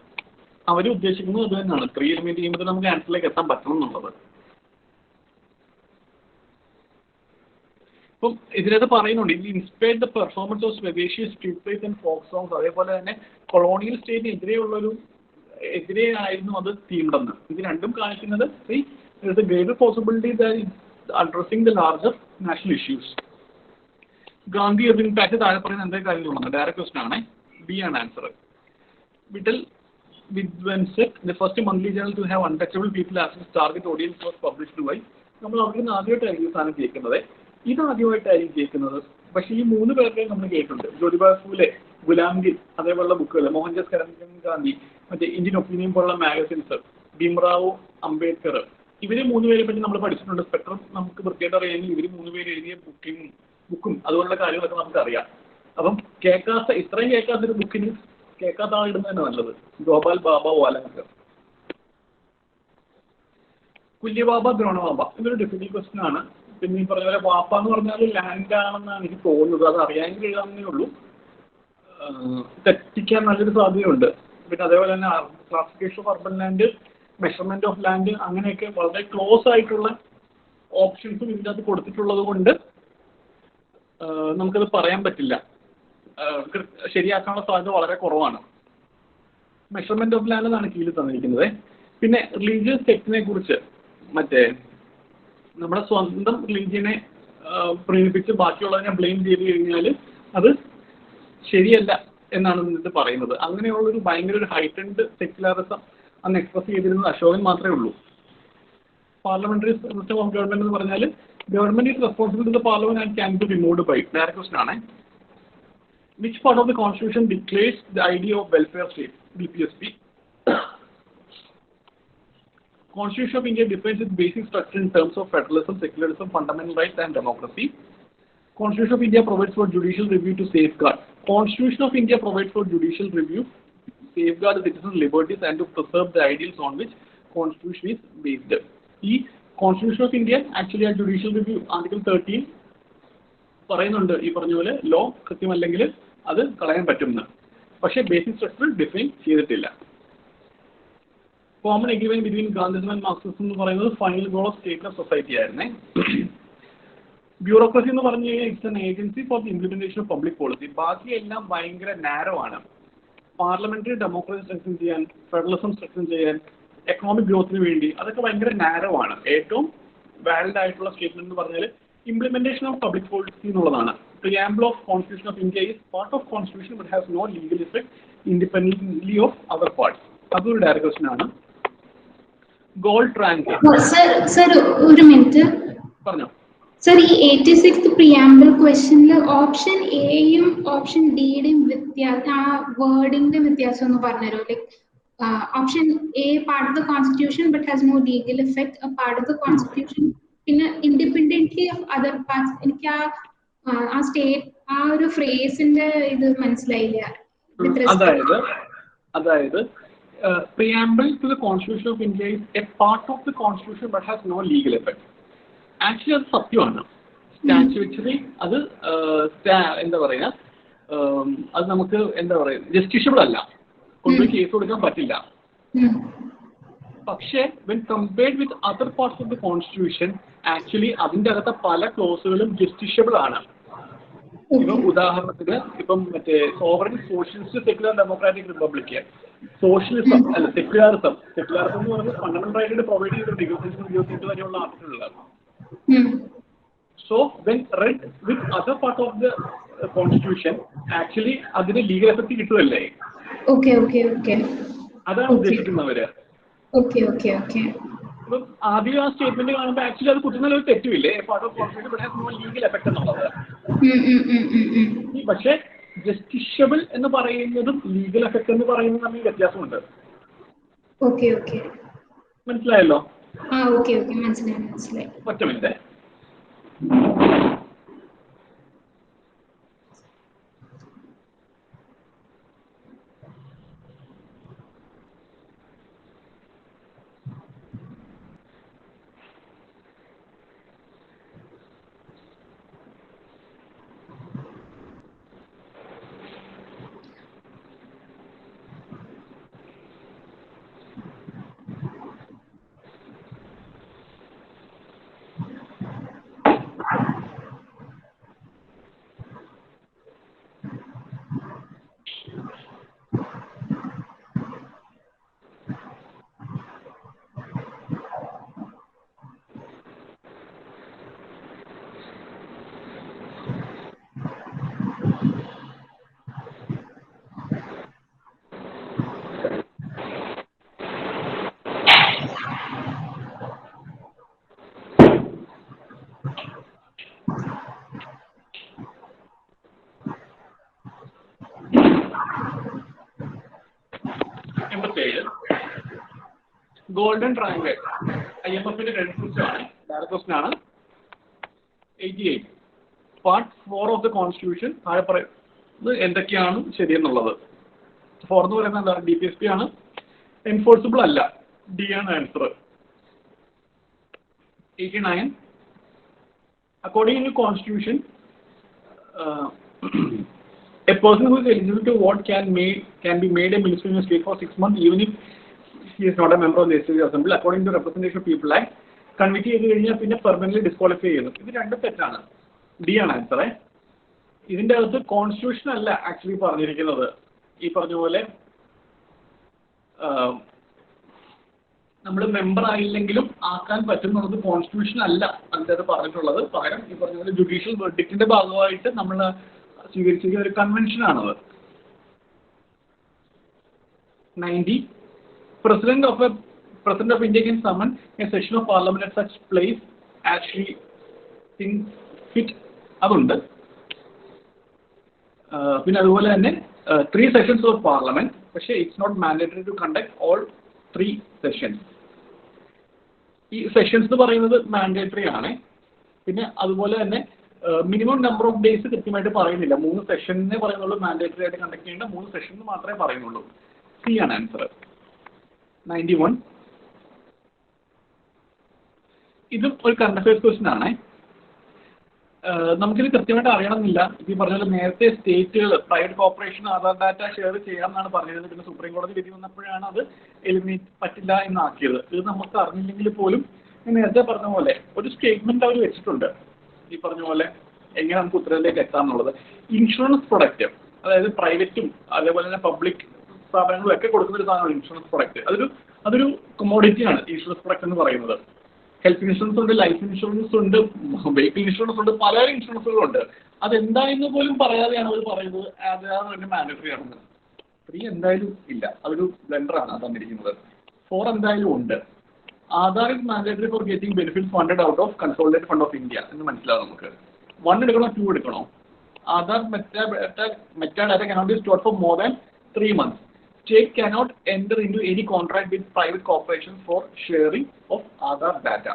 അവർ ഉദ്ദേശിക്കുന്നത് അത് തന്നെയാണ്. 3 എലിമിനേറ്റ് ചെയ്യുമ്പോൾ നമുക്ക് ആൻസറിലേക്ക് എത്താൻ പറ്റണം എന്നുള്ളത്. ഇപ്പം ഇതിനകത്ത് പറയുന്നുണ്ട് ഇത് inspired the performance of swadeshis street plays and folk songs. അതേപോലെ തന്നെ കൊളോണിയൽ സ്റ്റേറ്റിന് എതിരെയായിരുന്നു അത് തീംഡെന്ന്. ഇത് രണ്ടും കാണിക്കുന്നത് greater possibility addressing the larger national issues. Gandhi impact താഴെ പറയുന്ന എന്തൊക്കെ കാര്യങ്ങളുണ്ട്? ഡയറക്റ്റ് ക്വസ്റ്റൻ ആണ്. ബി ആണ് ആൻസർ. വിട്ടൽ വിദ്വൻസെറ്റ് the first monthly journal to have untouchable people as its target audience was published by. നമ്മൾ അവിടെ നിന്ന് ആദ്യമായിട്ടായിരിക്കും സാധനം കേൾക്കുന്നത്. ഇതാദ്യമായിട്ടായിരിക്കും കേൾക്കുന്നത്. പക്ഷേ ഈ 3 പേരുടെയും നമ്മൾ കേട്ടിട്ടുണ്ട്. ജ്യോതിബ ഫൂലെ, ഗുലാംഗിർ, അതേപോലുള്ള ബുക്കുകൾ, മോഹൻദാസ് കരംചന്ദ് ഗാന്ധി, മറ്റേ ഇന്ത്യൻ ഒപ്പീനിയൻ പോലുള്ള മാഗസിൻസ്, ഭീംറാവു അംബേദ്കർ, ഇവർ 3 പേരെ പറ്റി നമ്മൾ പഠിച്ചിട്ടുണ്ട്. സ്പെക്ട്രം നമുക്ക് വൃത്തിയായിട്ട് അറിയാമെങ്കിൽ ഇവർ 3 പേര് എഴുതിയ ബുക്കും അതുപോലുള്ള കാര്യങ്ങളൊക്കെ നമുക്കറിയാം. അപ്പം ഇത്രയും കേൾക്കാത്തൊരു ബുക്കിന് കേൾക്കാത്ത ആളിടുന്നത് തന്നെ നല്ലത്. ഗോപാൽ ബാബ വാലങ്കർ. കുല്യബാബ ദ്രോണബാബ ഇതൊരു ഡിഫിക്കൽട്ട് ക്വസ്റ്റൻ ആണ്. പിന്നെ ഈ പറഞ്ഞ പോലെ വാപ്പ എന്ന് പറഞ്ഞാൽ ലാൻഡ് ആണെന്നാണ് എനിക്ക് തോന്നുന്നത്. അത് അറിയാമെങ്കിൽ എഴുതാമെന്നേ ഉള്ളൂ. തെറ്റിക്കാൻ നല്ലൊരു സാധ്യതയുണ്ട്. പിന്നെ അതേപോലെ തന്നെ classification of urban land, measurement of land, അങ്ങനെയൊക്കെ വളരെ ക്ലോസ് ആയിട്ടുള്ള ഓപ്ഷൻസും ഇതിനകത്ത് കൊടുത്തിട്ടുള്ളത് കൊണ്ട് നമുക്കത് പറയാൻ പറ്റില്ല. ശരിയാക്കാനുള്ള സാധ്യത വളരെ കുറവാണ്. മെഷർമെന്റ് ഓഫ് ലാൻഡ് എന്നാണ് കീഴിൽ തന്നിരിക്കുന്നത്. പിന്നെ റിലീജിയസ് സെക്റ്റിനെ കുറിച്ച് മറ്റേ നമ്മുടെ സ്വന്തം റിലീജിയനെ പ്രീണിപ്പിച്ച് ബാക്കിയുള്ളതിനെ ബ്ലെയിം ചെയ്ത് കഴിഞ്ഞാൽ അത് ശരിയല്ല എന്നാണ് ഇത് പറയുന്നത്. അങ്ങനെയുള്ളൊരു ഭയങ്കര ഒരു ഹൈറ്റൻഡ് സെക്യുലറിസം അന്ന് എക്സ്പ്രസ് ചെയ്തിരുന്നത് അശോകൻ മാത്രമേ ഉള്ളൂ. പാർലമെന്ററി സിസ്റ്റം ഓഫ് ഗവൺമെന്റ് എന്ന് പറഞ്ഞാൽ government is responsible to the parliament and can be removed by. Direct question ആണ്. Which part of the constitution declares the idea of welfare state? BPSP. Constitution of India defines its basic structure in terms of federalism, secularism, fundamental rights and democracy. Constitution of India provides for judicial review to safeguard. Constitution of India provides for judicial review, safeguard the citizens' liberties and to preserve the ideals on which Constitution is based. ഈ Constitution of India actually a judicial review Article 13 പറയുന്നുണ്ട്. ഈ പറഞ്ഞ പോലെ law കൃത്യമല്ലെങ്കിൽ അത് കളയാൻ പറ്റുമെന്ന്. പക്ഷേ basic structure define ചെയ്തിട്ടില്ല. Common agreement between Gandhism and Marxism എന്ന് പറയുന്നത് final goal of stateless society ആയിരുന്നേ. ബ്യൂറോക്രസി എന്ന് പറഞ്ഞു കഴിഞ്ഞാൽ it's an agency for the implementation of public policy. ബാക്കിയെല്ലാം ഭയങ്കര നാരോ ആണ്. പാർലമെന്ററി ഡെമോക്രസി സ്ട്രെങ്തൻ ചെയ്യാൻ, ഫെഡറലിസം സ്ട്രെങ്തൻ ചെയ്യാൻ, എക്കണോമിക് ഗ്രോത്തിന് വേണ്ടി അതൊക്കെ ഭയങ്കര നാരോ ആണ്. ഏറ്റവും വാലിഡ് ആയിട്ടുള്ള സ്റ്റേറ്റ്മെന്റ് എന്ന് പറഞ്ഞാൽ ഇംപ്ലിമെന്റേഷൻ ഓഫ് പബ്ലിക് പോളിസി എന്നുള്ളതാണ്. Preamble of Constitution of India is part of Constitution but has no legal effect independently of other parts. അതൊരു ഡയറക്റ്റ് ക്വസ്റ്റൻ ആണ്. Gold transit. സർ ഒരു മിനിറ്റ് പറഞ്ഞോ. സർ ഈ 86th preamble ക്വസ്റ്റനിൽ option എയും option ഡിയുടെയും വ്യത്യാസം, ആ വേർഡിന്റെ വ്യത്യാസം ഒന്ന് പറഞ്ഞുതരോ? Like option A part of the constitution but has no legal effect, A part of the constitution, പിന്നെ ഇൻഡിപെൻഡന്റ്ലി ഓഫ് അതർ പാർട്സ്. എനിക്ക് ആ സ്റ്റേറ്റ് ആ ഒരു ഫ്രേസിന്റെ ഇത് മനസ്സിലായില്ല. അതായത് preamble to the Constitution of India is a part of the Constitution but has no legal effect. Actually അത് സത്യമാണ്. സ്റ്റാച്യുട്ടറി അത് എന്താ പറയുക, അത് നമുക്ക് എന്താ പറയുക ജസ്റ്റിഷ്യബിൾ അല്ല, കൊണ്ടുപോയി കേസ് കൊടുക്കാൻ പറ്റില്ല. പക്ഷേ when compared with other parts of the Constitution actually അതിൻ്റെ അകത്തെ പല ക്ലോസുകളും ജസ്റ്റിഷ്യബിൾ ആണ്. ഇപ്പം ഉദാഹരണത്തിന് ഇപ്പം മറ്റേ sovereign socialist secular democratic republic, socialism അല്ല സെക്യുലറിസം എന്ന് പറഞ്ഞാൽ ഫണ്ടമെന്റൽ റൈറ്റ് പ്രൊവൈഡ് ചെയ്തിട്ടുണ്ട് 27 വരെയുള്ള ആർട്ടിക്കിളുകളാണ്. So when read with other part of the constitution actually അതിന് ലീഗൽ എഫക്ട് കിട്ടുമല്ലേ? അതാണ് ഉദ്ദേശിക്കുന്നവര്. ഇപ്പം ആദ്യം ആ സ്റ്റേറ്റ്മെന്റ് കാണുമ്പോൾ ആക്ച്വലി അത് കുത്തുന്ന ഒരു തെറ്റുമില്ലേ, part of constitution but has no legal effect എന്നുള്ളത്. പക്ഷെ ജസ്റ്റിഷ്യബിൾ എന്ന് പറയുന്നതും ലീഗൽ എഫക്ട് എന്ന് പറയുന്നതും തമ്മിൽ വ്യത്യാസമുണ്ട്. മനസ്സിലായല്ലോ? ഒറ്റ മിനിറ്റ്. ഗോൾഡൻ ട്രയാങ്കിൾ IMFന്റെ ക്രെഡിറ്റ് സിസ്റ്റമാണ്. ഡയറക്റ്റ് ക്വസ്റ്റൻ ആണ്. 88 പാർട്ട് 4 ഓഫ് ദ കോൺസ്റ്റിറ്റ്യൂഷൻ താഴെ പറയുന്നത് എന്തൊക്കെയാണ് ശരിയെന്നുള്ളത്. 4 എന്ന് പറയുന്നത് എന്താ? DPSP ആണ്. എൻഫോഴ്സിബിൾ അല്ല. ഡി ആണ് answer. 89 according to constitution a person who is eligible to vote can be made a minister in a state for 6 months even if he is not a member of the Legislative Assembly according to Representation of People Act. കൺവിറ്റ് ചെയ്ത് കഴിഞ്ഞാൽ പിന്നെ permanently disqualify ചെയ്യുന്നു. ഇത് രണ്ടും തെറ്റാണ്. D ആണ് ആൻസറേ. ഇതിൻ്റെ അകത്ത് കോൺസ്റ്റിറ്റ്യൂഷൻ അല്ല ആക്ച്വലി പറഞ്ഞിരിക്കുന്നത്. ഈ പറഞ്ഞ പോലെ നമ്മൾ മെമ്പർ ആയില്ലെങ്കിലും ആക്കാൻ പറ്റുന്നുള്ളത് കോൺസ്റ്റിറ്റ്യൂഷൻ അല്ല അതിൻ്റെ അത് പറഞ്ഞിട്ടുള്ളത്. പകരം ഈ പറഞ്ഞ പോലെ ജുഡീഷ്യൽ വെർഡിക്റ്റിന്റെ ഭാഗമായിട്ട് നമ്മൾ സ്വീകരിച്ചിരിക്കുന്ന ഒരു കൺവെൻഷനാണത്. 90 President of India can summon a session of Parliament at such place as she thinks fit. അതുണ്ട്. പിന്നെ അതുപോലെ തന്നെ 3 sessions of Parliament, പക്ഷേ it's not mandatory to conduct all 3 sessions. ഈ സെഷൻസ് എന്ന് പറയുന്നത് മാൻഡേറ്ററി ആണ്. പിന്നെ അതുപോലെ തന്നെ മിനിമം നമ്പർ ഓഫ് ഡേയ്സ് കൃത്യമായിട്ട് പറയുന്നില്ല. 3 സെഷനെ പറയുന്നുള്ളൂ. മാൻഡേറ്ററി ആയിട്ട് കണ്ടക്ട് ചെയ്യേണ്ട 3 സെഷൻ മാത്രമേ പറയുന്നുള്ളൂ. സി ആണ് ആൻസർ. 91 ഇതും ഒരു കറണ്ട് അഫയേഴ്സ് ക്വസ്റ്റ്യൻ ആണ്. നമുക്കിത് കൃത്യമായിട്ട് അറിയണമെന്നില്ല. ഈ പറഞ്ഞ നേരത്തെ സ്റ്റേറ്റുകൾ private corporation Aadhaar data share ചെയ്യാമെന്നാണ് പറഞ്ഞത്. പിന്നെ സുപ്രീം കോടതി വിധി വന്നപ്പോഴാണ് അത് എലിമിനേറ്റ് പറ്റില്ല എന്നാക്കിയത്. ഇത് നമുക്ക് അറിഞ്ഞില്ലെങ്കിൽ പോലും നേരത്തെ പറഞ്ഞ പോലെ ഒരു സ്റ്റേറ്റ്മെന്റ് അവർ വെച്ചിട്ടുണ്ട്. ഈ പറഞ്ഞ പോലെ എങ്ങനെ നമുക്ക് ഉത്തരവിലേക്ക് എത്താമെന്നുള്ളത്. ഇൻഷുറൻസ് പ്രൊഡക്റ്റ്, അതായത് പ്രൈവറ്റും അതേപോലെ തന്നെ പബ്ലിക് സ്ഥാപനങ്ങളും ഒക്കെ കൊടുക്കുന്ന ഒരു സാധനമാണ് ഇൻഷുറൻസ് പ്രൊഡക്റ്റ്. അതൊരു കൊമോഡിറ്റിയാണ് ഇൻഷുറൻസ് പ്രൊഡക്റ്റ് എന്ന് പറയുന്നത്. ഹെൽത്ത് ഇൻഷുറൻസ് ഉണ്ട്, ലൈഫ് ഇൻഷുറൻസ് ഉണ്ട്, വെഹിക്കിൾ ഇൻഷുറൻസ് ഉണ്ട്, പല ഇൻഷുറൻസുകളുണ്ട്. അതെന്തായെന്ന് പോലും പറയാതെയാണ് അവർ പറയുന്നത് ആധാർ തന്നെ മാൻഡേറ്ററി ആണെന്ന്. 3 എന്തായാലും ഇല്ല, അതൊരു ബ്ലെൻഡറാണ് തന്നിരിക്കുന്നത്. 4 എന്തായാലും ഉണ്ട്. Aadhaar is mandatory for getting benefits funded out of consolidated fund of India എന്ന് മനസ്സിലാവും നമുക്ക്. 1 എടുക്കണോ 2 എടുക്കണോ? Aadhaar metadata cannot be stored for more than 3 months. State cannot enter into any contract with private corporations for sharing of Aadhaar data.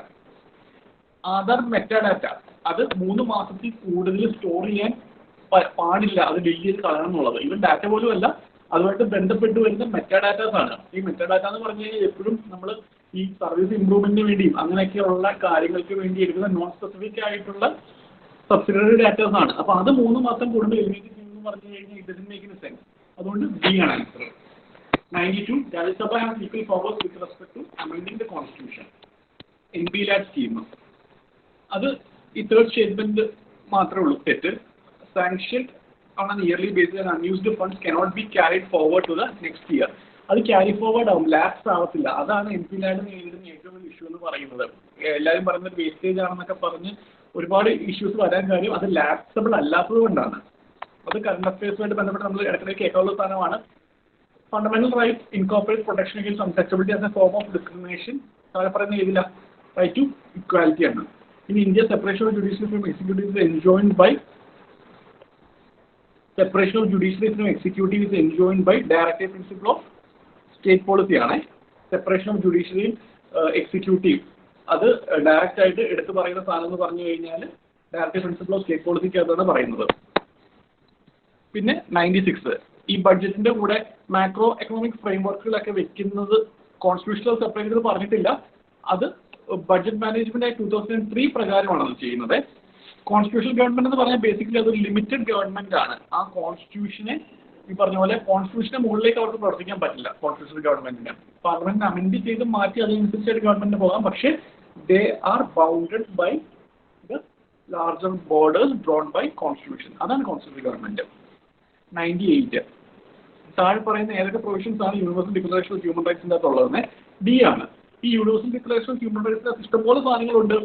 Aadhaar metadata അത് 3 മാസത്തിൽ കൂടുതൽ store ചെയ്യാൻ പാടില്ല. അത് ഡിലീറ്റ് ചെയ്ത് കളയണം എന്നുള്ളത്. ഈവൻ ഡാറ്റ പോലും അല്ല, അതുമായിട്ട് ബന്ധപ്പെട്ട് വരുന്ന മെറ്റാഡാറ്റാസ് ആണ്. ഈ മെറ്റാഡാറ്റ എന്ന് പറഞ്ഞു കഴിഞ്ഞാൽ എപ്പോഴും നമ്മൾ ഈ സർവീസ് ഇംപ്രൂവ്മെന്റിന് വേണ്ടിയും അങ്ങനെയൊക്കെയുള്ള കാര്യങ്ങൾക്ക് വേണ്ടി എടുക്കുന്ന നോൺ സ്പെസിഫിക് ആയിട്ടുള്ള സബ്സിഡറി ഡാറ്റാസ് ആണ്. അപ്പോൾ അത് 3 മാസം കൂടുമ്പോൾ എലിമിനേറ്റ് ചെയ്യുമെന്ന് പറഞ്ഞു കഴിഞ്ഞാൽ it doesn't make any sense. അതുകൊണ്ട് ബി ആണ് answer. 92 Rajya Sabha has equal powers with respect to amending the constitution. NBLAT scheme. അത് ഈ തേർഡ് സ്റ്റേറ്റ്മെന്റ് മാത്രമേ ഉള്ളൂ തെറ്റ്. Sanctioned on an yearly basis and unused funds cannot be carried forward to the next year. അത് carry forward ആവും, lapse ആവത്തില്ല. അതാണ് NBLAT നേരിടുന്ന ഏറ്റവും വലിയ ഇഷ്യൂ എന്ന് പറയുന്നത്. എല്ലാവരും പറയുന്നത് വേസ്റ്റേജ് ആണെന്നൊക്കെ പറഞ്ഞ് ഒരുപാട് ഇഷ്യൂസ് വരാൻ കാര്യം അത് ലാപ്സബിൾ അല്ലാത്തത് കൊണ്ടാണ്. അത് കറണ്ട് അഫയേഴ്സുമായിട്ട് ബന്ധപ്പെട്ട് നമ്മൾ ഇടയ്ക്കിടയ്ക്ക് കേൾക്കാനുള്ള സാധനമാണ്. Fundamental rights incorporate protection against untouchability as a form of discrimination. താഴെ പറയുന്ന ഏതില്ല? റൈറ്റ് ടു ഇക്വാലിറ്റി ആണ്. In India, separation of judiciary from executive is enjoined by directive principle of state policy ആണ്. സെപ്പറേഷൻ ഓഫ് ജുഡീഷ്യറിയും എക്സിക്യൂട്ടീവ് അത് direct ആയിട്ട് എടുത്തു പറയുന്ന സാധനം എന്ന് പറഞ്ഞു കഴിഞ്ഞാൽ ഡയറക്റ്റീവ് പ്രിൻസിപ്പിൾ ഓഫ് സ്റ്റേറ്റ് പോളിസിക്കകത്താണ് പറയുന്നത്. പിന്നെ 96 ഈ ബഡ്ജറ്റിന്റെ കൂടെ മാക്രോ എക്കണോമിക് ഫ്രെയിംവർക്കുകളൊക്കെ വെക്കുന്നത് കോൺസ്റ്റിറ്റ്യൂഷണൽ സെപ്പറേറ്റ് ചെയ്ത് പറഞ്ഞിട്ടില്ല. അത് ബഡ്ജറ്റ് മാനേജ്മെന്റ് ആയി 2003 പ്രകാരമാണ് അത് ചെയ്യുന്നത്. കോൺസ്റ്റിറ്റ്യൂഷണൽ ഗവൺമെന്റ് എന്ന് പറഞ്ഞാൽ ബേസിക്കലി അതൊരു ലിമിറ്റഡ് ഗവൺമെന്റ് ആണ്. ആ കോൺസ്റ്റിറ്റ്യൂഷനെ ഈ പറഞ്ഞ പോലെ കോൺസ്റ്റിറ്റ്യൂഷന്റെ മുകളിലേക്ക് അവർക്ക് പ്രവർത്തിക്കാൻ പറ്റില്ല. കോൺസ്റ്റിറ്റ്യൂഷണൽ ഗവൺമെന്റിന് പാർലമെന്റ് അമെൻഡ് ചെയ്ത് മാറ്റി അതിനനുസരിച്ചായിട്ട് ഗവൺമെന്റിന് പോകാം. പക്ഷേ they are bounded by the larger borders drawn by constitution. അതാണ് കോൺസ്റ്റിറ്റ്യൂഷണൽ ഗവൺമെന്റ്. 98 താഴെ പറയുന്ന ഏതൊക്കെ പ്രൊവിഷൻസ് ആണ് യൂണിവേഴ്സൽ ഡിക്ലറേഷൻ ഓഫ് ഹ്യൂമൻ റൈറ്റ്സിൻ്റെ അകത്തുള്ളത്? ഡി ആണ്. ഈ യൂണിവേഴ്സൽ ഡിക്ലറേഷൻ ഓഫ് ഹ്യൂമൻ റൈറ്റ്സിനകത്ത് ഇഷ്ടംപോലെ സാധനങ്ങളുണ്ട്.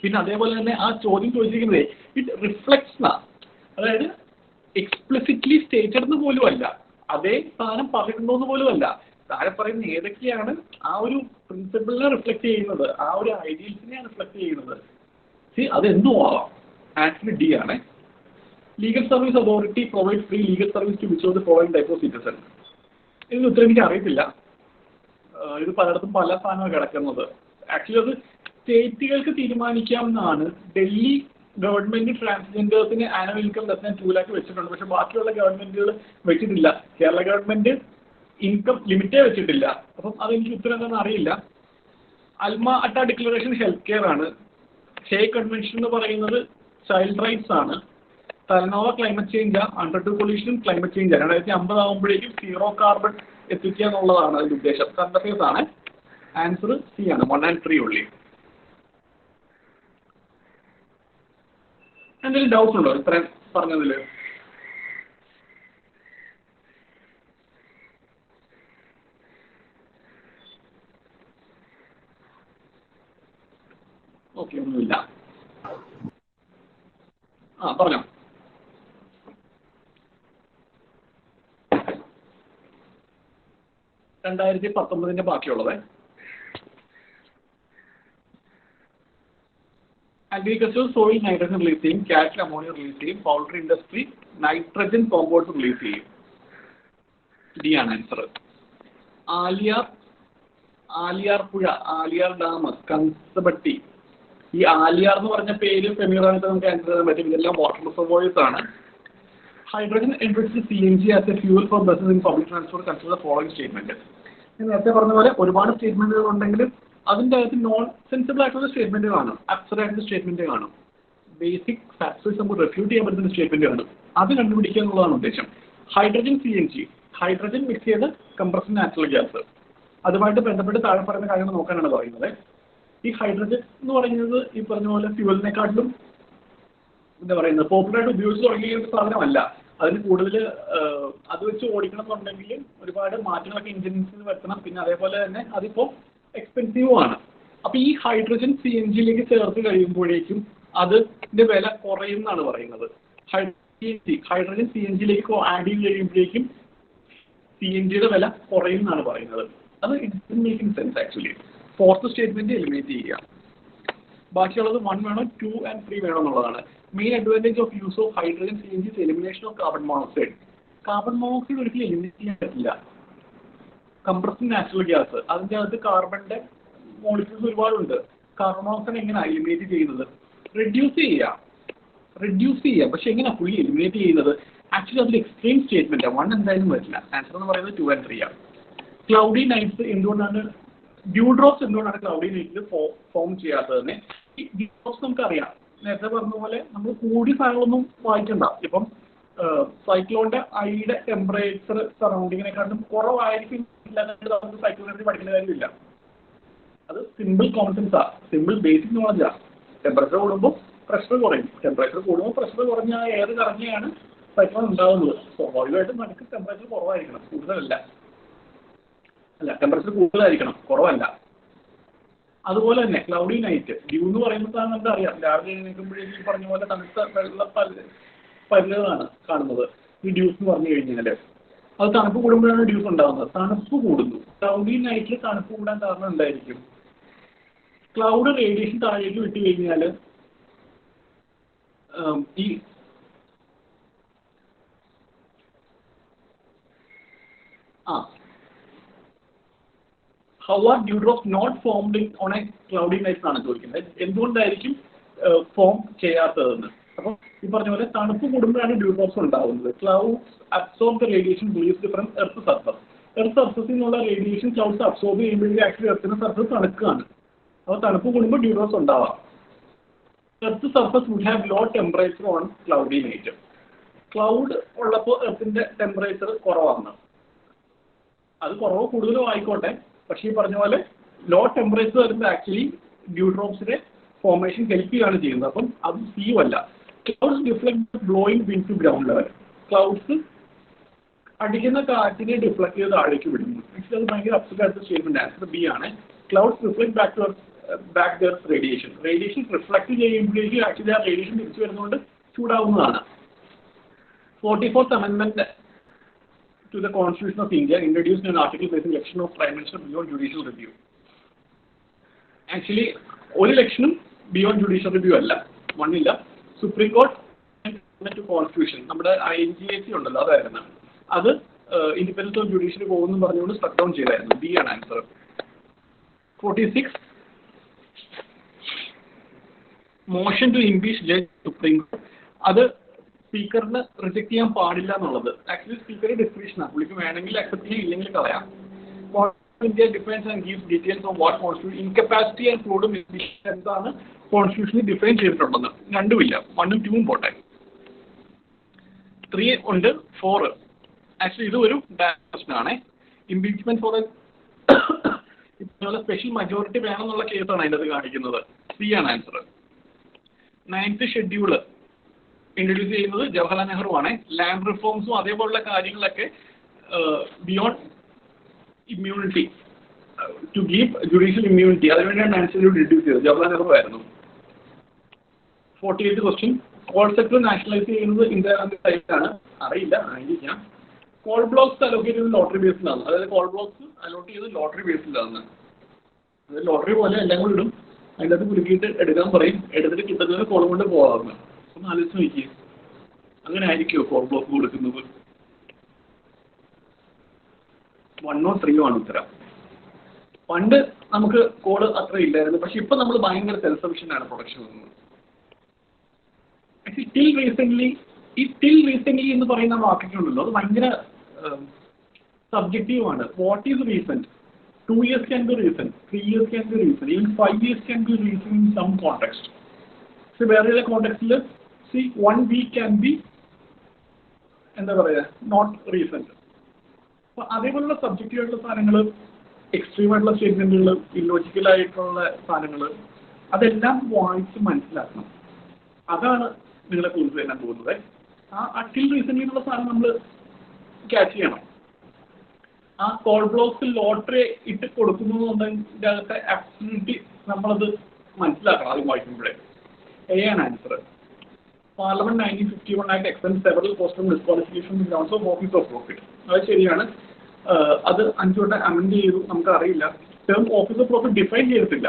പിന്നെ അതേപോലെ തന്നെ ആ ചോദ്യം ചോദിച്ചിരിക്കുന്നത് ഇറ്റ് റിഫ്ലക്ട്സ് എന്നാ, അതായത് എക്സ്പ്ലിസിറ്റ്ലി സ്റ്റേറ്റഡ് എന്ന് പോലും അല്ല, അതേ സാധനം പറഞ്ഞിട്ടുണ്ടോന്ന് പോലും അല്ല. താഴെ പറയുന്ന ഏതൊക്കെയാണ് ആ ഒരു പ്രിൻസിപ്പിളിനെ റിഫ്ലക്ട് ചെയ്യുന്നത്, ആ ഒരു ഐഡിയൽസിനെ റിഫ്ലക്ട് ചെയ്യുന്നത്. അതെന്തും ആവാം. ആക്ച്വലി ഡി ആണ്. Legal service authority provide free legal service to which of the following type of citizen. ഇതിന് ഉത്തരം എനിക്ക് അറിയത്തില്ല. ഇത് പലയിടത്തും പല സ്ഥാനമാണ് കിടക്കുന്നത്. ആക്ച്വലി അത് സ്റ്റേറ്റുകൾക്ക് തീരുമാനിക്കാം എന്നാണ്. ഡൽഹി ഗവൺമെന്റ് ട്രാൻസ്ജെൻഡേഴ്സിന് annual income less than 2 lakh വെച്ചിട്ടുണ്ട്. പക്ഷെ ബാക്കിയുള്ള ഗവൺമെന്റുകൾ വെച്ചിട്ടില്ല. കേരള ഗവൺമെന്റ് ഇൻകം ലിമിറ്റേ വെച്ചിട്ടില്ല. അപ്പം അതെനിക്ക് ഉത്തരം എന്താണെന്ന് അറിയില്ല. Alma Ata declaration health care ആണ്. ഹേഗ് കൺവെൻഷൻ എന്ന് പറയുന്നത് ചൈൽഡ് റൈറ്റ്സ് ആണ്. തലനോവ ക്ലൈമറ്റ് ചേഞ്ച്, അണ്ടർ പൊല്യൂഷനും ക്ലൈമറ്റ് ചേഞ്ച് 2050 ആകുമ്പോഴേക്കും 0 കാർബൺ എത്തിക്കുക എന്നുള്ളതാണ് അതിന്റെ ഉദ്ദേശം. കറണ്ട് അഫയേഴ്സ് ആണ്. ആൻസർ സി ആണ്, 1 and 3 ഉള്ളി. എന്തെങ്കിലും ഡൗട്ട്സ് ഉണ്ടോ ഇത്രയും പറഞ്ഞതിൽ? ഓക്കെ, ഒന്നുമില്ല. പറഞ്ഞോ. (2019) ബാക്കിയുള്ളത് agriculture soil nitrogen release ചെയ്യും, cattle ammonia release ചെയ്യും, poultry industry nitrogen compounds release ചെയ്യും. ഡി ആണ് ആൻസർ. ആലിയാർ പുഴ, ആലിയാർ ഡാം, കൻസബട്ടി. ഈ ആലിയാർ എന്ന് പറഞ്ഞ പേര് ഫെമിറായിട്ട് നമുക്ക് ആൻസർ ചെയ്യാൻ പറ്റും. ഇതെല്ലാം വാട്ടർ റിസർവോയേഴ്സ് ആണ്. Hydrogen enriched CNG as a fuel for buses in public transport consider the following statement. ഞാൻ നേരത്തെ പറഞ്ഞ പോലെ ഒരുപാട് സ്റ്റേറ്റ്മെന്റുകൾ ഉണ്ടെങ്കിലും അതിൻ്റെ അകത്ത് നോൺ സെൻസിബിൾ ആയിട്ടുള്ള സ്റ്റേറ്റ്മെന്റ് കാണും, അബ്സർഡ് ആയിട്ടുള്ള സ്റ്റേറ്റ്മെന്റ് കാണും, ബേസിക് ഫാക്ട്സ് നമുക്ക് റെഫ്യൂട്ട് ചെയ്യാൻ പറ്റുന്ന സ്റ്റേറ്റ്മെന്റ് കാണും. അത് കണ്ടുപിടിക്കുക എന്നുള്ളതാണ് ഉദ്ദേശം. ഹൈഡ്രജൻ CNG, ഹൈഡ്രജൻ മിക്സ് ചെയ്ത കംപ്രസ്ഡ് നാച്ചുറൽ ഗ്യാസ്, അതുമായിട്ട് ബന്ധപ്പെട്ട് താഴെ പറയുന്ന കാര്യങ്ങൾ നോക്കാനാണ് പറയുന്നത്. ഈ ഹൈഡ്രജൻ എന്ന് പറയുന്നത് ഈ പറഞ്ഞ പോലെ ഫ്യൂവലിനെക്കാട്ടിലും എന്താ പറയുന്നത് പോപ്പുലറായിട്ട് ഉപയോഗിച്ച് തുടങ്ങിയ ഒരു സാധനമല്ല. അതിന് കൂടുതൽ അത് വെച്ച് ഓടിക്കണം എന്നുണ്ടെങ്കിൽ ഒരുപാട് മാറ്റങ്ങളൊക്കെ എഞ്ചിൻസിൽ വരുത്തണം. പിന്നെ അതേപോലെ തന്നെ അതിപ്പോൾ എക്സ്പെൻസീവും ആണ്. അപ്പോൾ ഈ ഹൈഡ്രജൻ CNGയിലേക്ക് ചേർത്ത് കഴിയുമ്പോഴേക്കും അതിൻ്റെ വില കുറയും എന്നാണ് പറയുന്നത്. ഹൈഡ്രജൻ CNGയിലേക്ക് ആഡ് ചെയ്ത് കഴിയുമ്പോഴേക്കും CNGയുടെ വില കുറയും എന്നാണ് പറയുന്നത്. അത് it making sense actually. Fourth statement eliminate ചെയ്യുക. ബാക്കിയുള്ളത് 1 വേണോ 2 and 3 വേണം എന്നുള്ളതാണ്. Main advantage of use of hydrogen CNG elimination of carbon monoxide. Carbon monoxide ഒരിക്കലും എലിമിനേറ്റ് ചെയ്യാൻ പറ്റില്ല. കംപ്രസ്ഡ് നാച്ചുറൽ ഗ്യാസ്, അതിൻ്റെ അകത്ത് കാർബണിന്റെ മോളിക്യൂൾസ് ഒരുപാടുണ്ട്. കാർബൺ മോണോക്സൈഡ് എങ്ങനെയാണ് എലിമിനേറ്റ് ചെയ്യുന്നത്? റെഡ്യൂസ് ചെയ്യുക. പക്ഷെ എങ്ങനെയാണ് ഫുള്ളി എലിമിനേറ്റ് ചെയ്യുന്നത്? ആക്ച്വലി അതിൽ എക്സ്ട്രീം സ്റ്റേറ്റ്മെന്റ് 1 എന്തായാലും വരില്ല. ആൻസർ എന്ന് പറയുന്നത് 2 and 3 ആണ്. ക്ലൗഡി നൈറ്റ്സ് എന്തുകൊണ്ടാണ്, ഡ്യൂ ഡ്രോപ്സ് എന്തുകൊണ്ടാണ് ക്ലൗഡി നൈറ്റിൽ ഫോം ചെയ്യാത്തത് തന്നെ? ഈ ഡ്യൂ ഡ്രോപ്സ് നമുക്കറിയാം, നേരത്തെ പറഞ്ഞ പോലെ നമ്മൾ കൂടിയ സാധനങ്ങളൊന്നും വായിക്കണ്ട. ഇപ്പം സൈക്ലോണിന്റെ ഐയുടെ ടെമ്പറേച്ചർ സറൗണ്ടിങ്ങിനെക്കാട്ടും കുറവായിരിക്കും നമുക്ക് സൈക്ലോണിനെ പഠിക്കേണ്ട കാര്യമില്ല. അത് സിമ്പിൾ കോമൺ സെൻസാ, സിമ്പിൾ ബേസിക് നോളജാ. ടെമ്പറേച്ചർ കൂടുമ്പോൾ പ്രഷർ കുറയും, ടെമ്പറേച്ചർ കൂടുമ്പോൾ പ്രഷർ കുറഞ്ഞ എയർ കറങ്ങിയാണ് സൈക്ലോൺ ഉണ്ടാകുന്നത്. സ്വാഭാവികമായിട്ടും നമുക്ക് ടെമ്പറേച്ചർ കുറവായിരിക്കണം, കൂടുതലല്ല. ടെമ്പറേച്ചർ കൂടുതലായിരിക്കണം, കുറവല്ല. അതുപോലെ തന്നെ ക്ലൗഡി നൈറ്റ്, ഡ്യൂ എന്ന് പറയുമ്പോൾ നമുക്ക് അറിയാം, രാവിലെ എഴുന്നേൽക്കുമ്പോഴേക്കും പറഞ്ഞ പോലെ തണുത്ത വെള്ള പല്ലുകളാണ് കാണുന്നത് ഈ ഡ്യൂസ് എന്ന് പറഞ്ഞു കഴിഞ്ഞാൽ. അത് തണുപ്പ് കൂടുമ്പോഴാണ് ഡ്യൂസ് ഉണ്ടാകുന്നത്. തണുപ്പ് കൂടുന്നു. ക്ലൗഡി നൈറ്റിൽ തണുപ്പ് കൂടാൻ കാരണം എന്തായിരിക്കും? ക്ലൗഡ് റേഡിയേഷൻ താഴേക്ക് വിട്ട് കഴിഞ്ഞാൽ ഈ how are dew drops not formed on a cloudy night എന്നാണ് ചോദിക്കുന്നത്. എന്തുകൊണ്ടായിരിക്കും ഫോം ചെയ്യാത്തതെന്ന്. അപ്പം ഈ പറഞ്ഞ പോലെ തണുപ്പ് കൂടുമ്പോഴാണ് ഡ്യൂ ഡ്രോപ്സ് ഉണ്ടാകുന്നത്. Clouds absorb the radiation released from earth surface. Earth സർഫസിൽ നിന്നുള്ള റേഡിയേഷൻ ക്ലൗഡ്സ് അബ്സോർബ് ചെയ്യുമ്പോഴേക്കും ആക്ച്വലി എർത്തിന്റെ സർഫസ് തണുക്കുകയാണ്. അപ്പോൾ തണുപ്പ് കൂടുമ്പോൾ ഡ്യൂ ഡ്രോപ്സ് ഉണ്ടാവാം. Earth surface would have low temperature on cloudy night. Cloud ഉള്ളപ്പോൾ എർത്തിന്റെ ടെമ്പറേച്ചർ കുറവാണ്. അത് കുറവോ കൂടുതലോ ആയിക്കോട്ടെ, പക്ഷേ ഈ പറഞ്ഞ പോലെ ലോ ടെമ്പറേച്ചർ വരുമ്പോൾ ആക്ച്വലി ഡ്യൂ ഡ്രോപ്സിന്റെ ഫോർമേഷൻ ഹെൽപ്പ് ചെയ്യുകയാണ് ചെയ്യുന്നത്. അപ്പം അത് സീയും അല്ല. Clouds deflect blowing wind to ground level. Clouds അടിക്കുന്ന കാറ്റിനെ ഡിഫ്ലക്ട് ചെയ്ത് താഴേക്ക് വിടുന്നു. ആക്ച്വലി അത് ഭയങ്കര അപ്സെറ്റ് ആയിട്ടുള്ള സ്റ്റേറ്റ്മെന്റ്. ആൻസർ ബി ആണ്. Clouds reflect back their radiation. Radiation reflect ചെയ്യുമ്പോഴേക്കും ആക്ച്വലി ആ റേഡിയേഷൻ തിരിച്ചു വരുന്നതുകൊണ്ട് ചൂടാവുന്നതാണ്. 44th Amendment to the Constitution of India introduced an article placing election of Prime Minister beyond judicial review. Actually, ഒരു ഇലക്ഷനും beyond judicial review അല്ല, മണ്ണില്ല. Supreme court to constitution, നമ്മുടെ INGAC ഉണ്ടല്ലോ, അതായിരുന്നു. അത് ഇൻഡിപെൻഡൻസ് ഓഫ് ജുഡീഷ്യറി പോകുന്നു പറഞ്ഞുകൊണ്ട് സ്ട്രക്ക് ഡൗൺ ചെയ്തായിരുന്നു. B ആണ് answer. 46 motion to impeach judge supreme കോടതി. അത് സ്പീക്കറിന് റിജക്ട് ചെയ്യാൻ പാടില്ല എന്നുള്ളത് ആക്ച്വലി സ്പീക്കറുടെ ഡിസ്ക്രിപ്ഷനാണ്. പുള്ളിക്ക് വേണമെങ്കിൽ അക്സെപ്റ്റ് ചെയ്യാൻ ഇല്ലെങ്കിൽ കളയാം. India defines and gives details of what constitutes incapacity and freedom എന്താണ് കോൺസ്റ്റിറ്റ്യൂഷനിൽ ഡിഫൈൻ ചെയ്തിട്ടുണ്ടെന്ന്. രണ്ടുമില്ല, 1ഉം 2ഉം പോട്ടെ. 3 ഉണ്ട്, 4 ആക്ച്വലി ഇത് ഒരു ഡയറക്ഷനാണ്. ഇംപീച്ച്മെന്റ് ഫോർ ഇതുപോലെ സ്പെഷ്യൽ മജോറിറ്റി വേണമെന്നുള്ള കേസാണ് അതിൻ്റെ അത് കാണിക്കുന്നത്. 3 ആണ് ആൻസർ. 9th ഷെഡ്യൂള് ഇൻട്രൊഡ്യൂസ് ചെയ്യുന്നത് ജവഹർലാൽ നെഹ്റു ആണ്. ലാൻഡ് റിഫോംസും അതേപോലുള്ള കാര്യങ്ങളൊക്കെ beyond immunity to give judicial immunity അതിനുവേണ്ടിയാണ് ആൻസർ റിഡ്യൂസ് ചെയ്തത്. ജവഹർലാൽ നെഹ്റു ആയിരുന്നു. 48th question, call sector nationalise ചെയ്യുന്നത് ഇന്ദിരാഗാന്ധി ടൈമിലാണ്. അറിയില്ല, ആയിരിക്കാം. കോൾ ബ്ലോക്സ് അലോട്ട് ചെയ്തത് ലോട്ടറി ബേസിലാണ്. അതായത് കോൾ ബ്ലോക്സ് അലോട്ട് ചെയ്തത് ലോട്ടറി ബേസിലാണ്. അത് ലോട്ടറി പോലെ എല്ലാം കൂടി ഇടും, അതിൻ്റെ അത് കുലുക്കിയിട്ട് എടുക്കാൻ പറയും, എടുത്തിട്ട് കിട്ടുന്നതിന് കോൾ കൊണ്ട് പോകാറുണ്ട്. ഒന്ന് ആലോചിച്ച് നോക്കിയേ, അങ്ങനെ ആയിരിക്കുമോ കോൾ ബ്ലോക്ക് കൊടുക്കുന്നത്? 1 or 3 ആണ് ഉത്തരം. പണ്ട് നമുക്ക് കോഡ് അത്ര ഇല്ലായിരുന്നു, പക്ഷെ ഇപ്പൊ നമ്മൾ ഭയങ്കര സെൽഫ് സഫിഷ്യന്റ് ആണ് പ്രൊഡക്ഷൻ ഒന്നും. ടിൽ റീസെന്റ് എന്ന് പറയുന്ന വാക്കിട്ടുണ്ടല്ലോ, അത് ഭയങ്കര സബ്ജക്റ്റീവ് ആണ്. What is recent? 2 years can be recent, 3 years can be recent, even 5 years can be recent in some context. So വേറെ ചില കോണ്ടെക്സ്റ്റിൽ 1 week can be എന്താ പറയുക നോട്ട് റീസെന്റ്. അപ്പോൾ അതേപോലുള്ള സബ്ജക്റ്റീവ് ആയിട്ടുള്ള സാധനങ്ങൾ, എക്സ്ട്രീം ആയിട്ടുള്ള സ്റ്റേറ്റ്മെന്റുകൾ, ഇല്ലോജിക്കൽ ആയിട്ടുള്ള സാധനങ്ങൾ, അതെല്ലാം വായിച്ച് മനസ്സിലാക്കണം. അതാണ് നിങ്ങളെ കൂടുതൽ ചെയ്യാൻ പോകുന്നത്. ആ ടിൽ റീസെന്റ് എന്നുള്ള സാധനം നമ്മൾ ക്യാച്ച് ചെയ്യണം. ആ കോൾ ബ്ലോക്സ് ലോട്ടറി ഇട്ട് കൊടുക്കുന്നതിൻ്റെ അകത്തെ ആബ്സല്യൂട്ട്ലി നമ്മളത് മനസ്സിലാക്കണം ആദ്യം വായിക്കുമ്പോഴേ. എ ആണ് answer. Parliament 1951 act extend several postal disqualification grounds of office of profit. അത് ശരിയാണ്. അത് 5 വട്ടം അമെൻഡ് ചെയ്തു, നമുക്കറിയില്ല. Term office of profit define ചെയ്തിട്ടില്ല.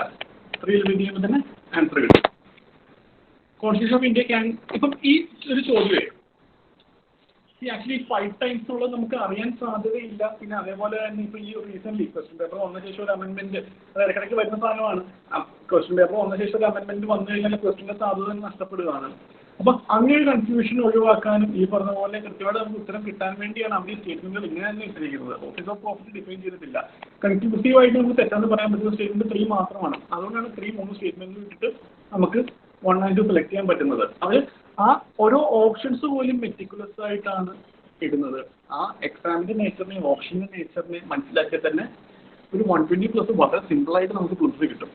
3 ചെയ്യുമ്പോൾ തന്നെ ആൻസർ കിട്ടും. കോൺസ്റ്റിറ്റ്യൂഷൻ ഓഫ് ഇന്ത്യ ക്യാൻ ഇപ്പം ഈ ഒരു ചോദ്യമേ ആക്ച്വലി 5 times ഉള്ളത് നമുക്ക് അറിയാൻ സാധ്യതയില്ല. പിന്നെ അതേപോലെ തന്നെ ഇപ്പോൾ ഈ റീസെന്റ് ക്വസ്റ്റ്യൻ പേപ്പർ വന്ന ശേഷം ഒരു അമെന്റ്മെന്റ്, അത് ഇടയ്ക്കിടയ്ക്ക് വരുന്ന സാധനമാണ്. ക്വസ്റ്റ്യൻ പേപ്പർ വന്ന ശേഷം ഒരു അമെന്റ്മെന്റ് വന്നു കഴിഞ്ഞാൽ ക്വസ്റ്റ്യൻ്റെ സാധ്യത നഷ്ടപ്പെടുകയാണ്. അപ്പം അങ്ങനെ കൺഫ്യൂഷൻ ഒഴിവാക്കാനും ഈ പറഞ്ഞ പോലെ കൃത്യമായിട്ട് നമുക്ക് ഉത്തരം കിട്ടാൻ വേണ്ടിയാണ് അവർ ഈ സ്റ്റേറ്റ്മെന്റുകൾ ഇങ്ങനെ തന്നെ ഇട്ടിരിക്കുന്നത്. ഓഫീസ് ഓഫ് പ്രോഫിറ്റ് ഡിഫൈൻ ചെയ്തിട്ടില്ല. കൺക്ലൂസീവായിട്ട് നമുക്ക് തെറ്റാന്ന് പറയാൻ പറ്റുന്ന സ്റ്റേറ്റ്മെന്റ് 3 മാത്രമാണ്. അതുകൊണ്ടാണ് 3 സ്റ്റേറ്റ്മെന്റിൽ ഇട്ടിട്ട് നമുക്ക് 1 and 2 സെലക്ട് ചെയ്യാൻ പറ്റുന്നത്. അവർ ആ ഓരോ ഓപ്ഷൻസ് പോലും മെറ്റിക്കുലസ് ആയിട്ടാണ് ഇടുന്നത്. ആ എക്സാമിന്റെ നേച്ചറിനെയും ഓപ്ഷന്റെ നേച്ചറിനെയും മനസ്സിലാക്കിയാൽ തന്നെ ഒരു 120+ വളരെ സിമ്പിളായിട്ട് നമുക്ക് പ്രിൻസ് കിട്ടും.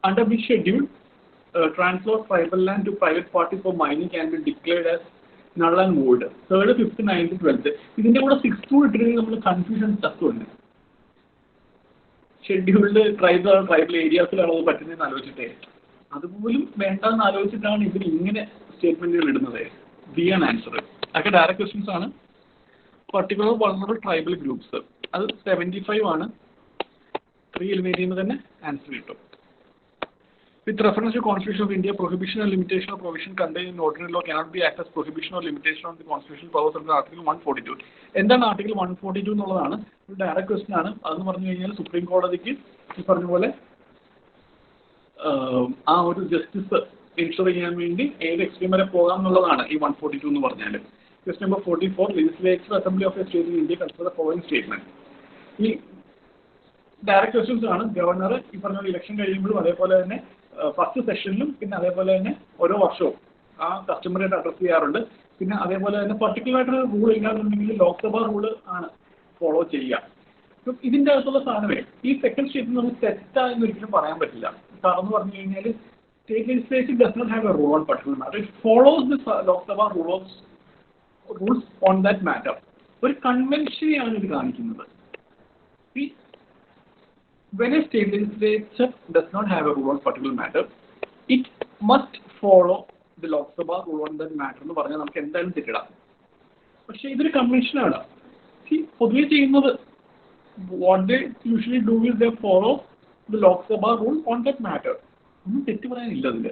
Under which schedule transfer of tribal land to private parties for mining can be declared as null and void. 3rd, 5th, 9th, 12th. ഇതിന്റെ കൂടെ 6th ഇട്ടിട്ടുണ്ടെങ്കിൽ നമ്മൾ കൺഫ്യൂഷൻ തത്തുണ്ട്. ഷെഡ്യൂൾഡ് ട്രൈബൽ ഏരിയാസിലാണോ പറ്റുന്നതെന്ന് ആലോചിച്ചിട്ടേ, അതുപോലും വേണ്ടെന്ന് ആലോചിച്ചിട്ടാണ് ഇവർ ഇങ്ങനെ സ്റ്റേറ്റ്മെന്റുകൾ ഇടുന്നത്. ബി ആണ് ആൻസർ. അതൊക്കെ ഡയറക്റ്റ് ക്വസ്റ്റ്യൻസ് ആണ്. പർട്ടിക്കുലർ വൾണറബിൾ ട്രൈബൽ ഗ്രൂപ്പ്സ് അത് 75 ആണ്. 3 എലിമിനേറ്റ് ചെയ്യുമ്പോൾ തന്നെ ആൻസർ കിട്ടും. With reference to Constitution of India, prohibition and limitation of provision contained in ordinary law cannot be acted as prohibition or limitation on the constitutional powers under Article 142. എന്താണ് article 142 എന്നുള്ളതാണ് ഒരു direct question ആണ്. അതെന്ന് പറഞ്ഞു കഴിഞ്ഞാൽ supreme കോടതിക്ക് ഈ പറഞ്ഞ പോലെ ആ ഒരു ജസ്റ്റിസ് എൻഷുർ ചെയ്യാൻ വേണ്ടി ഏത് എക്സ്ട്രീം വരെ പോകാം എന്നുള്ളതാണ് ഈ 142 എന്ന് പറഞ്ഞാൽ. Question number 44, legislature assembly of A state in India consider the following statement. ഈ ഡയറക്റ്റ് ക്വസ്റ്റ്യൻസ് ആണ്. ഗവർണർ ഈ പറഞ്ഞ ഇലക്ഷൻ കഴിയുമ്പോഴും അതേപോലെ തന്നെ ഫസ്റ്റ് സെഷനിലും പിന്നെ അതേപോലെ തന്നെ ഓരോ വർഷവും ആ കസ്റ്റമറായിട്ട് അഡ്രസ് ചെയ്യാറുണ്ട്. പിന്നെ അതേപോലെ തന്നെ പർട്ടിക്കുലർ ആയിട്ടൊരു റൂൾ ഇല്ലാന്നുണ്ടെങ്കിൽ ലോക്സഭ റൂള് ആണ് ഫോളോ ചെയ്യുക. അപ്പം ഇതിൻ്റെ അകത്തുള്ള സാധനമേ ഈ സെക്കൻഡ് സ്റ്റേറ്റിൽ നമുക്ക് തെറ്റായെന്ന് ഒരിക്കലും പറയാൻ പറ്റില്ല. കാരണം എന്ന് പറഞ്ഞു കഴിഞ്ഞാൽ state legislature does not have a rule on particular matter. It follows the Lok Sabha rules on that matter. ഒരു കൺവെൻഷനെയാണ് ഇത് കാണിക്കുന്നത്. When a state legislature does not have a rule on particular matter, it must follow the Lok Sabha rule on that matter എന്ന് പറഞ്ഞാൽ നമുക്ക് എന്തായാലും തെറ്റിടാം. പക്ഷേ ഇതൊരു കൺവെൻഷനാണ്. പൊതുവെ ചെയ്യുന്നത് what they usually do is they follow the Lok Sabha rule on that matter. ഒന്നും തെറ്റ് പറയാനില്ല അതിൽ.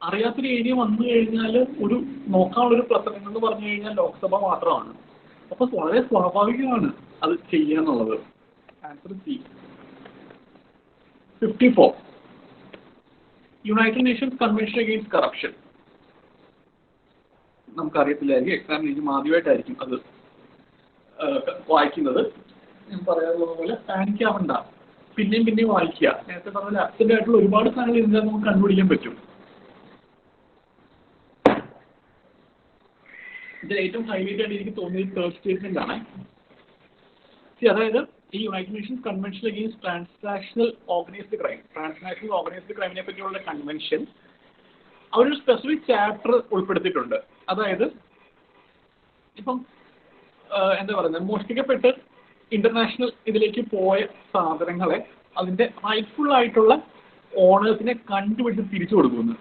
അറിയാത്തൊരു ഏരിയ വന്നു കഴിഞ്ഞാൽ ഒരു നോക്കാനുള്ളൊരു പ്രസംഗം എന്ന് പറഞ്ഞു കഴിഞ്ഞാൽ ലോക്സഭ മാത്രമാണ്. അപ്പോൾ വളരെ സ്വാഭാവികമാണ് അത് ചെയ്യാന്നുള്ളത്. Answer C. 54. United Nations convention against corruption. നമുക്കറിയത്തില്ലായിരിക്കും, എക്സാമിന് എനിക്ക് ആദ്യമായിട്ടായിരിക്കും അത് വായിക്കുന്നത്. ഞാൻ പറയാറുള്ള പോലെ പാനിക്കാവണ്ട, പിന്നെയും പിന്നെയും വായിക്കുക. നേരത്തെ പറഞ്ഞ അബ്സെന്റ് ആയിട്ടുള്ള ഒരുപാട് സാധനങ്ങൾ ഇതിനകത്ത് നമുക്ക് കണ്ടുപിടിക്കാൻ പറ്റും. ഇതിൽ ഏറ്റവും ഹൈലൈറ്റ് ആയിട്ട് എനിക്ക് തോന്നിയത് തേർഡ് സ്റ്റേറ്റ്മെന്റ് ആണ്. അതായത് ഈ United Nations convention against transnational organised crime, transnational organised ക്രൈമിനെ പറ്റിയുള്ള കൺവെൻഷൻ അവരൊരു സ്പെസിഫിക് ചാപ്റ്റർ ഉൾപ്പെടുത്തിയിട്ടുണ്ട്. അതായത് ഇപ്പം എന്താ പറയുന്നത്, മോഷ്ടിക്കപ്പെട്ട് ഇന്റർനാഷണൽ ഇതിലേക്ക് പോയ സാധനങ്ങളെ അതിന്റെ റൈറ്റ്ഫുൾ ആയിട്ടുള്ള ഓണേഴ്സിനെ കണ്ടുപിടിച്ച് തിരിച്ചു കൊടുക്കുന്നു.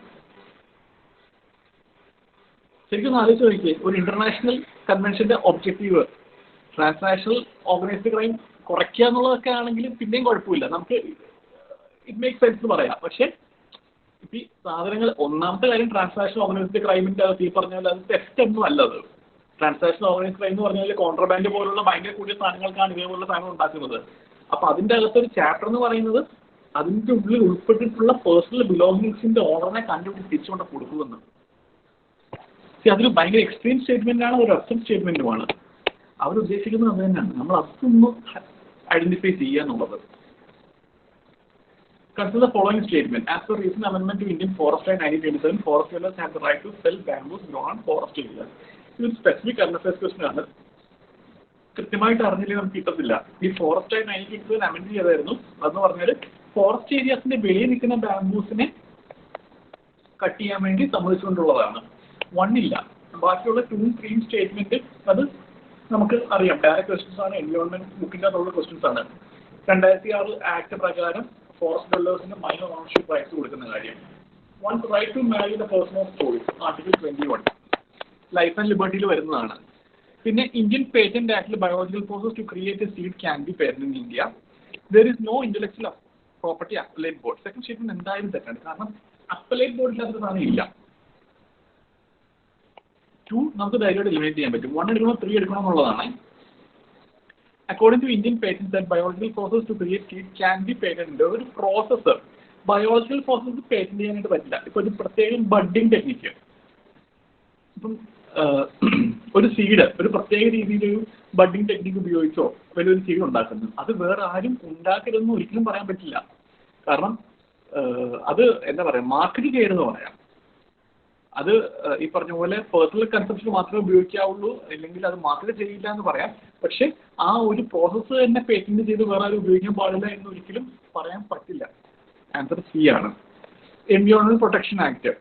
ശരിക്കും ആലോചിച്ച് നോക്കിയേ, ഒരു ഇന്റർനാഷണൽ കൺവെൻഷന്റെ ഒബ്ജക്റ്റീവ് ട്രാൻസ്നാഷണൽ ഓർഗനൈസ്ഡ് ക്രൈം കുറയ്ക്കുക എന്നുള്ളതൊക്കെ ആണെങ്കിൽ പിന്നെയും കുഴപ്പമില്ല, നമുക്ക് ഇറ്റ് മേക്ക് സെൻസ് എന്ന് പറയാം. പക്ഷെ ഇപ്പം ഈ സാധനങ്ങൾ, ഒന്നാമത്തെ കാര്യം ട്രാൻസ്നാഷണൽ ഓർഗനൈസ്ഡ് ക്രൈമിന്റെ അകത്ത് ഈ പറഞ്ഞാൽ അത് തെറ്റ് ഒന്നും അല്ലത്. ട്രാൻസ്നാഷണൽ ഓർഗനൈസ്ഡ് ക്രൈം എന്ന് പറഞ്ഞാൽ കോൺട്രബാൻഡ് പോലുള്ള ഭയങ്കര കൂടിയ സാധനങ്ങൾക്കാണ് ഇതേപോലുള്ള സാധനങ്ങൾ ഉണ്ടാക്കുന്നത്. അപ്പൊ അതിന്റെ അകത്തൊരു ചാപ്റ്റർ എന്ന് പറയുന്നത് അതിന്റെ ഉള്ളിൽ ഉൾപ്പെട്ടിട്ടുള്ള പേഴ്സണൽ ബിലോങ്ങിങ്സിന്റെ ഓണറിനെ കണ്ടുപിടിച്ച് തിരിച്ചുകൊണ്ട് കൊടുക്കുമെന്ന്. അതൊരു ഭയങ്കര എക്സ്ട്രീം സ്റ്റേറ്റ്മെന്റ് ആണ്, ഒരു റെഫറൻസ് സ്റ്റേറ്റ്മെന്റുമാണ്. അവരുദ്ദേശിക്കുന്നത് അത് തന്നെയാണ്, നമ്മൾ അതൊന്ന് ഐഡന്റിഫൈ ചെയ്യുക എന്നുള്ളത്. Consider the following statement. As per recent amendment to Indian Forest Act 1927, forest dwellers have the right to sell bamboos grown on forest areas. ഇതൊരു സ്പെസിഫിക് കറന്റ് ക്വസ്റ്റൻ ആണ്, കൃത്യമായിട്ട് അറിഞ്ഞില്ലെങ്കിൽ നമുക്ക് കിട്ടത്തില്ല. ഈ ഫോറസ്റ്റ് ആക്ട് 1927 അമെൻഡ് ചെയ്തായിരുന്നു. അതെന്ന് പറഞ്ഞാൽ ഫോറസ്റ്റ് ഏരിയാസിന്റെ വെളിയിൽ നിൽക്കുന്ന ബാംബൂസിനെ കട്ട് ചെയ്യാൻ വേണ്ടി സമ്മതിച്ചുകൊണ്ടുള്ളതാണ്. 1 ഇല്ല, ബാക്കിയുള്ള 2, 3 സ്റ്റേറ്റ്മെന്റ് അത് നമുക്ക് അറിയാം. ഡയറക്റ്റ് ക്വസ്റ്റൻസ് ആണ്, എൻവയോൺമെന്റ് ബുക്കിന്റെ അകത്തുള്ള ക്വസ്റ്റൻസ് ആണ്. 2006 ആക്ട് പ്രകാരം ഫോറസ്റ്റ് ഡ്വല്ലേഴ്സിന് മൈനർ ഓണർഷിപ്പ് റൈറ്റ്സ് കൊടുക്കുന്ന കാര്യം. One's right to marry the person of choice, article 21 life and ലിബർട്ടിയിൽ വരുന്നതാണ്. പിന്നെ ഇന്ത്യൻ പേറ്റന്റ് ആക്ടിൽ biological process to create a seed can be patent in India. There is no intellectual property appellate board. Second statement എന്തായാലും തെറ്റാണ്, കാരണം appellate ബോർഡില്ലാത്ത സാധനം ഇല്ല. 2 നമുക്ക് ധൈര്യമായിട്ട് എലിമിനേറ്റ് ചെയ്യാൻ പറ്റും. 1 എടുക്കണോ 3 എടുക്കണോ എന്നുള്ളതാണ്. According to Indian patents, that biological process to create seed can be patented. ഒരു പ്രോസസ്സ് ബയോളജിക്കൽ പ്രോസസ്സ് പേറ്റന്റ് ചെയ്യാനായിട്ട് പറ്റില്ല. ഇപ്പൊ ഒരു പ്രത്യേകം ബഡ്ഡിങ് ടെക്നിക്ക്, ഇപ്പം ഒരു സീഡ് ഒരു പ്രത്യേക രീതിയിലൊരു ബഡ്ഡിങ് ടെക്നിക്ക് ഉപയോഗിച്ചോ വലിയൊരു സീഡ് ഉണ്ടാക്കുന്നു, അത് വേറെ ആരും ഉണ്ടാക്കരുതെന്ന് ഒരിക്കലും പറയാൻ പറ്റില്ല. കാരണം അത് എന്താ പറയാ, മാർക്കറ്റ് ചെയ്യരുതെന്ന് പറയാം. അത് ഈ പറഞ്ഞ പോലെ പേഴ്സണൽ കൺസെപ്ഷൻ മാത്രമേ ഉപയോഗിക്കാവുള്ളൂ, അല്ലെങ്കിൽ അത് മാർക്കറ്റ് ചെയ്യില്ല എന്ന് പറയാം. പക്ഷെ ആ ഒരു പ്രോസസ്സ് തന്നെ പേറ്റന്റ് ചെയ്ത് വേറെ ആരും ഉപയോഗിക്കാൻ പാടില്ല എന്ന് ഒരിക്കലും പറയാൻ പറ്റില്ല. ആൻസർ സി ആണ്. Environment protection act.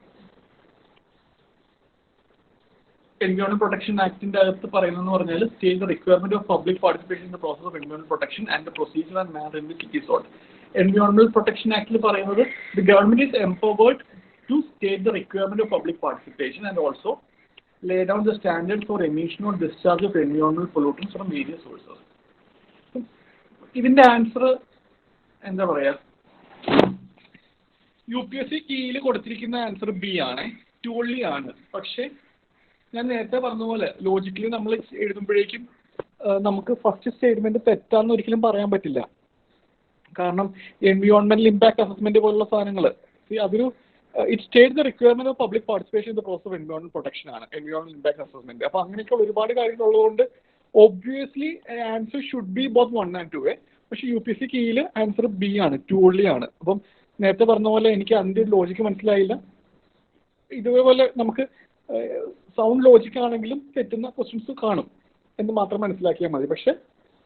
Environment protection ആക്ടിന്റെ അകത്ത് പറയുന്നതെന്ന് പറഞ്ഞാൽ state the requirement of public participation in the process of environment protection and the procedure and manner in which it is sought. Environment protection ആക്ടിൽ പറയുന്നത് the government is empowered to state the requirement of public participation and also lay down the standards for emission or discharge of environmental pollutants from various sources. ഇതിന്റെ answer എന്താ പറയാ, UPSC കീയിൽ കൊടുത്തിരിക്കുന്ന answer B ആണ്, ട്യൂളി ആണ്. പക്ഷെ ഞാൻ നേരത്തെ പറഞ്ഞ പോലെ ലോജിക്കലി നമ്മൾ എഴുതുമ്പോഴേക്കും നമുക്ക് ഫസ്റ്റ് സ്റ്റേറ്റ്മെന്റ് തെറ്റാന്ന് ഒരിക്കലും പറയാൻ പറ്റില്ല. കാരണം എൻവയോൺമെന്റൽ ഇമ്പാക്ട് അസസ്മെന്റ് പോലുള്ള സാധനങ്ങൾ അതൊരു it state the requirement of public participation in the process of environment protection ആണ്, എൻവയോൺമെന്റ് ഇമ്പാക്ട് അസസ്മെന്റ്. അപ്പൊ അങ്ങനെയൊക്കെയുള്ള ഒരുപാട് കാര്യങ്ങൾ ഉള്ളതുകൊണ്ട് obviously answer should be both 1 and 2. പക്ഷെ UPSC കീയിൽ ആൻസർ ബി ആണ്, ട്യൂളി ആണ്. അപ്പം നേരത്തെ പറഞ്ഞ പോലെ എനിക്ക് അതിന്റെ ലോജിക്ക് മനസ്സിലായില്ല. ഇതേപോലെ നമുക്ക് സൗണ്ട് ലോജിക് ആണെങ്കിലും തെറ്റുന്ന ക്വസ്റ്റ്യൻസ് കാണും എന്ന് മാത്രം മനസ്സിലാക്കിയാൽ മതി. പക്ഷെ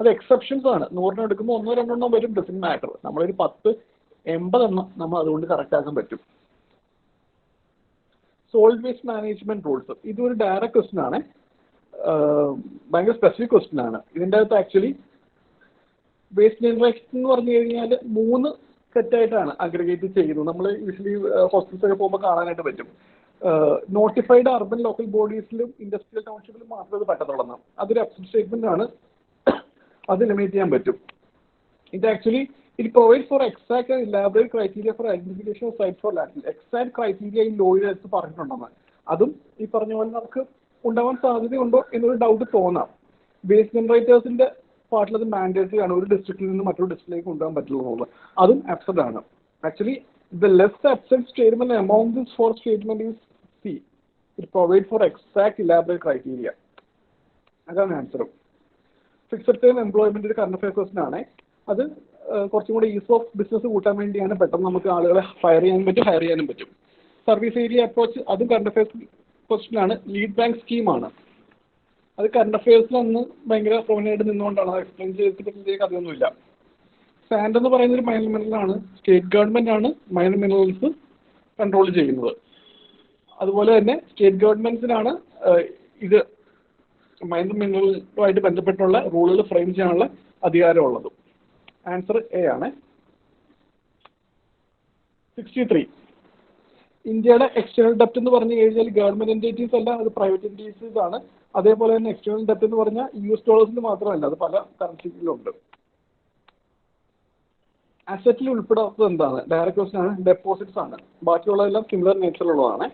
അത് എക്സെപ്ഷൻസ് ആണ്. 100 എടുക്കുമ്പോൾ 1 2 എണ്ണം വരും, ഡസന്റ് മാറ്റർ. നമ്മളൊരു 10-80 എണ്ണം നമ്മൾ അതുകൊണ്ട് കറക്റ്റ് ആക്കാൻ പറ്റും. സോളിഡ് വേസ്റ്റ് മാനേജ്മെന്റ് റൂൾസ്, ഇതൊരു ഡയറക്റ്റ് ക്വസ്റ്റ്യൻ ആണ്, ഭയങ്കര സ്പെസിഫിക് ക്വസ്റ്റ്യൻ ആണ്. ഇതിൻ്റെ അകത്ത് ആക്ച്വലി വേസ്റ്റ് ജനറേഷൻ എന്ന് പറഞ്ഞു കഴിഞ്ഞാൽ 3 സെറ്റായിട്ടാണ് അഗ്രിഗേറ്റ് ചെയ്യുന്നത്. നമ്മൾ യൂഷ്വലി ഹോസ്പിറ്റൽസൊക്കെ പോകുമ്പോൾ കാണാനായിട്ട് പറ്റും. നോട്ടിഫൈഡ് അർബൻ ലോക്കൽ ബോഡീസിലും ഇൻഡസ്ട്രിയൽ ടൗൺഷിപ്പിലും മാത്രമേ ഇത് പറ്റത്തുള്ളൂ. അതൊരു അബ്സെന്റ് സ്റ്റേറ്റ്മെന്റ് ആണ്, അത് എലിമിനേറ്റ് ചെയ്യാൻ പറ്റും. ഇത് actually it provides for exact and elaborate criteria for identification of sites for landfill. Exact criteria ഈ ലോയിൽ എടുത്ത് പറഞ്ഞിട്ടുണ്ടെന്ന്. അതും ഈ പറഞ്ഞ പോലെ നമുക്ക് ഉണ്ടാവാൻ സാധ്യതയുണ്ടോ എന്നൊരു ഡൗട്ട് തോന്നാം. വേസ്റ്റ് ജനറേറ്റേഴ്സിന്റെ പാർട്ടിൽ അത് മാൻഡേറ്ററി ആണ്, ഒരു ഡിസ്ട്രിക്റ്റിൽ നിന്ന് മറ്റൊരു ഡിസ്ട്രിക്റ്റിലേക്ക് കൊണ്ടുപോകാൻ പറ്റുള്ളൂ എന്നുള്ളത്. അതും അബ്സർഡ് ആണ്. Actually the less absent statement amount this four statement is C. It provide four exact elaborate criteria. അതാണ് ആൻസറും. ഫിക്സഡ് ടൈം എംപ്ലോയ്മെന്റ് ഒരു കറണ്ട് അഫയർ ക്വസ്റ്റൻ ആണ്. അത് കുറച്ചും കൂടി ഈസ് ഓഫ് ബിസിനസ് കൂട്ടാൻ വേണ്ടിയാണ്. പെട്ടെന്ന് നമുക്ക് ആളുകളെ ഹയർ ചെയ്യാനും പറ്റും. സർവീസ് ഏരിയ അപ്രോച്ച് അതും കറണ്ട് അഫയേഴ്സ് ക്വസ്റ്റൻ ആണ്. ലീഡ് ബാങ്ക് സ്കീമാണ്. അത് കറണ്ട് അഫയേഴ്സിലൊന്ന് ഭയങ്കര പ്രൊമിനൻ്റ് നിന്നുകൊണ്ടാണ്. അത് എക്സ്പ്ലെയിൻ ചെയ്തിട്ട് അതൊന്നുമില്ല. സാൻഡ് എന്ന് പറയുന്ന ഒരു മൈനർ മിനറലാണ്. സ്റ്റേറ്റ് ഗവൺമെന്റ് ആണ് മൈനർ മിനറൽസ് കൺട്രോൾ ചെയ്യുന്നത്. അതുപോലെ തന്നെ സ്റ്റേറ്റ് ഗവൺമെന്റ്സിനാണ് ഇത് മൈനർ മിനറലുമായിട്ട് ബന്ധപ്പെട്ടുള്ള റൂളുകൾ ഫ്രെയിം ചെയ്യാനുള്ള അധികാരമുള്ളതും. ആൻസർ എ ആണ്. 63. ഇന്ത്യയുടെ എക്സ്റ്റേണൽ ഡെപ്റ്റ് എന്ന് പറഞ്ഞു കഴിഞ്ഞാൽ ഗവൺമെന്റ് എൻറ്റിറ്റീസ് അല്ല, അത് പ്രൈവറ്റ് എൻറ്റിറ്റീസ് ആണ്. അതേപോലെ തന്നെ എക്സ്റ്റേണൽ ഡെപ്റ്റ് എന്ന് പറഞ്ഞാൽ US$ മാത്രമല്ല, അത് പല കറൻസിയിലുണ്ട്. അസറ്റിൽ ഉൾപ്പെടാത്തത് എന്താണ്? ഡയറക്റ്റ് ക്വസ്റ്റൻ ആണ്. ഡെപ്പോസിറ്റ്സ് ആണ്. ബാക്കിയുള്ളതെല്ലാം similar നേച്ചറിലുള്ളതാണ്.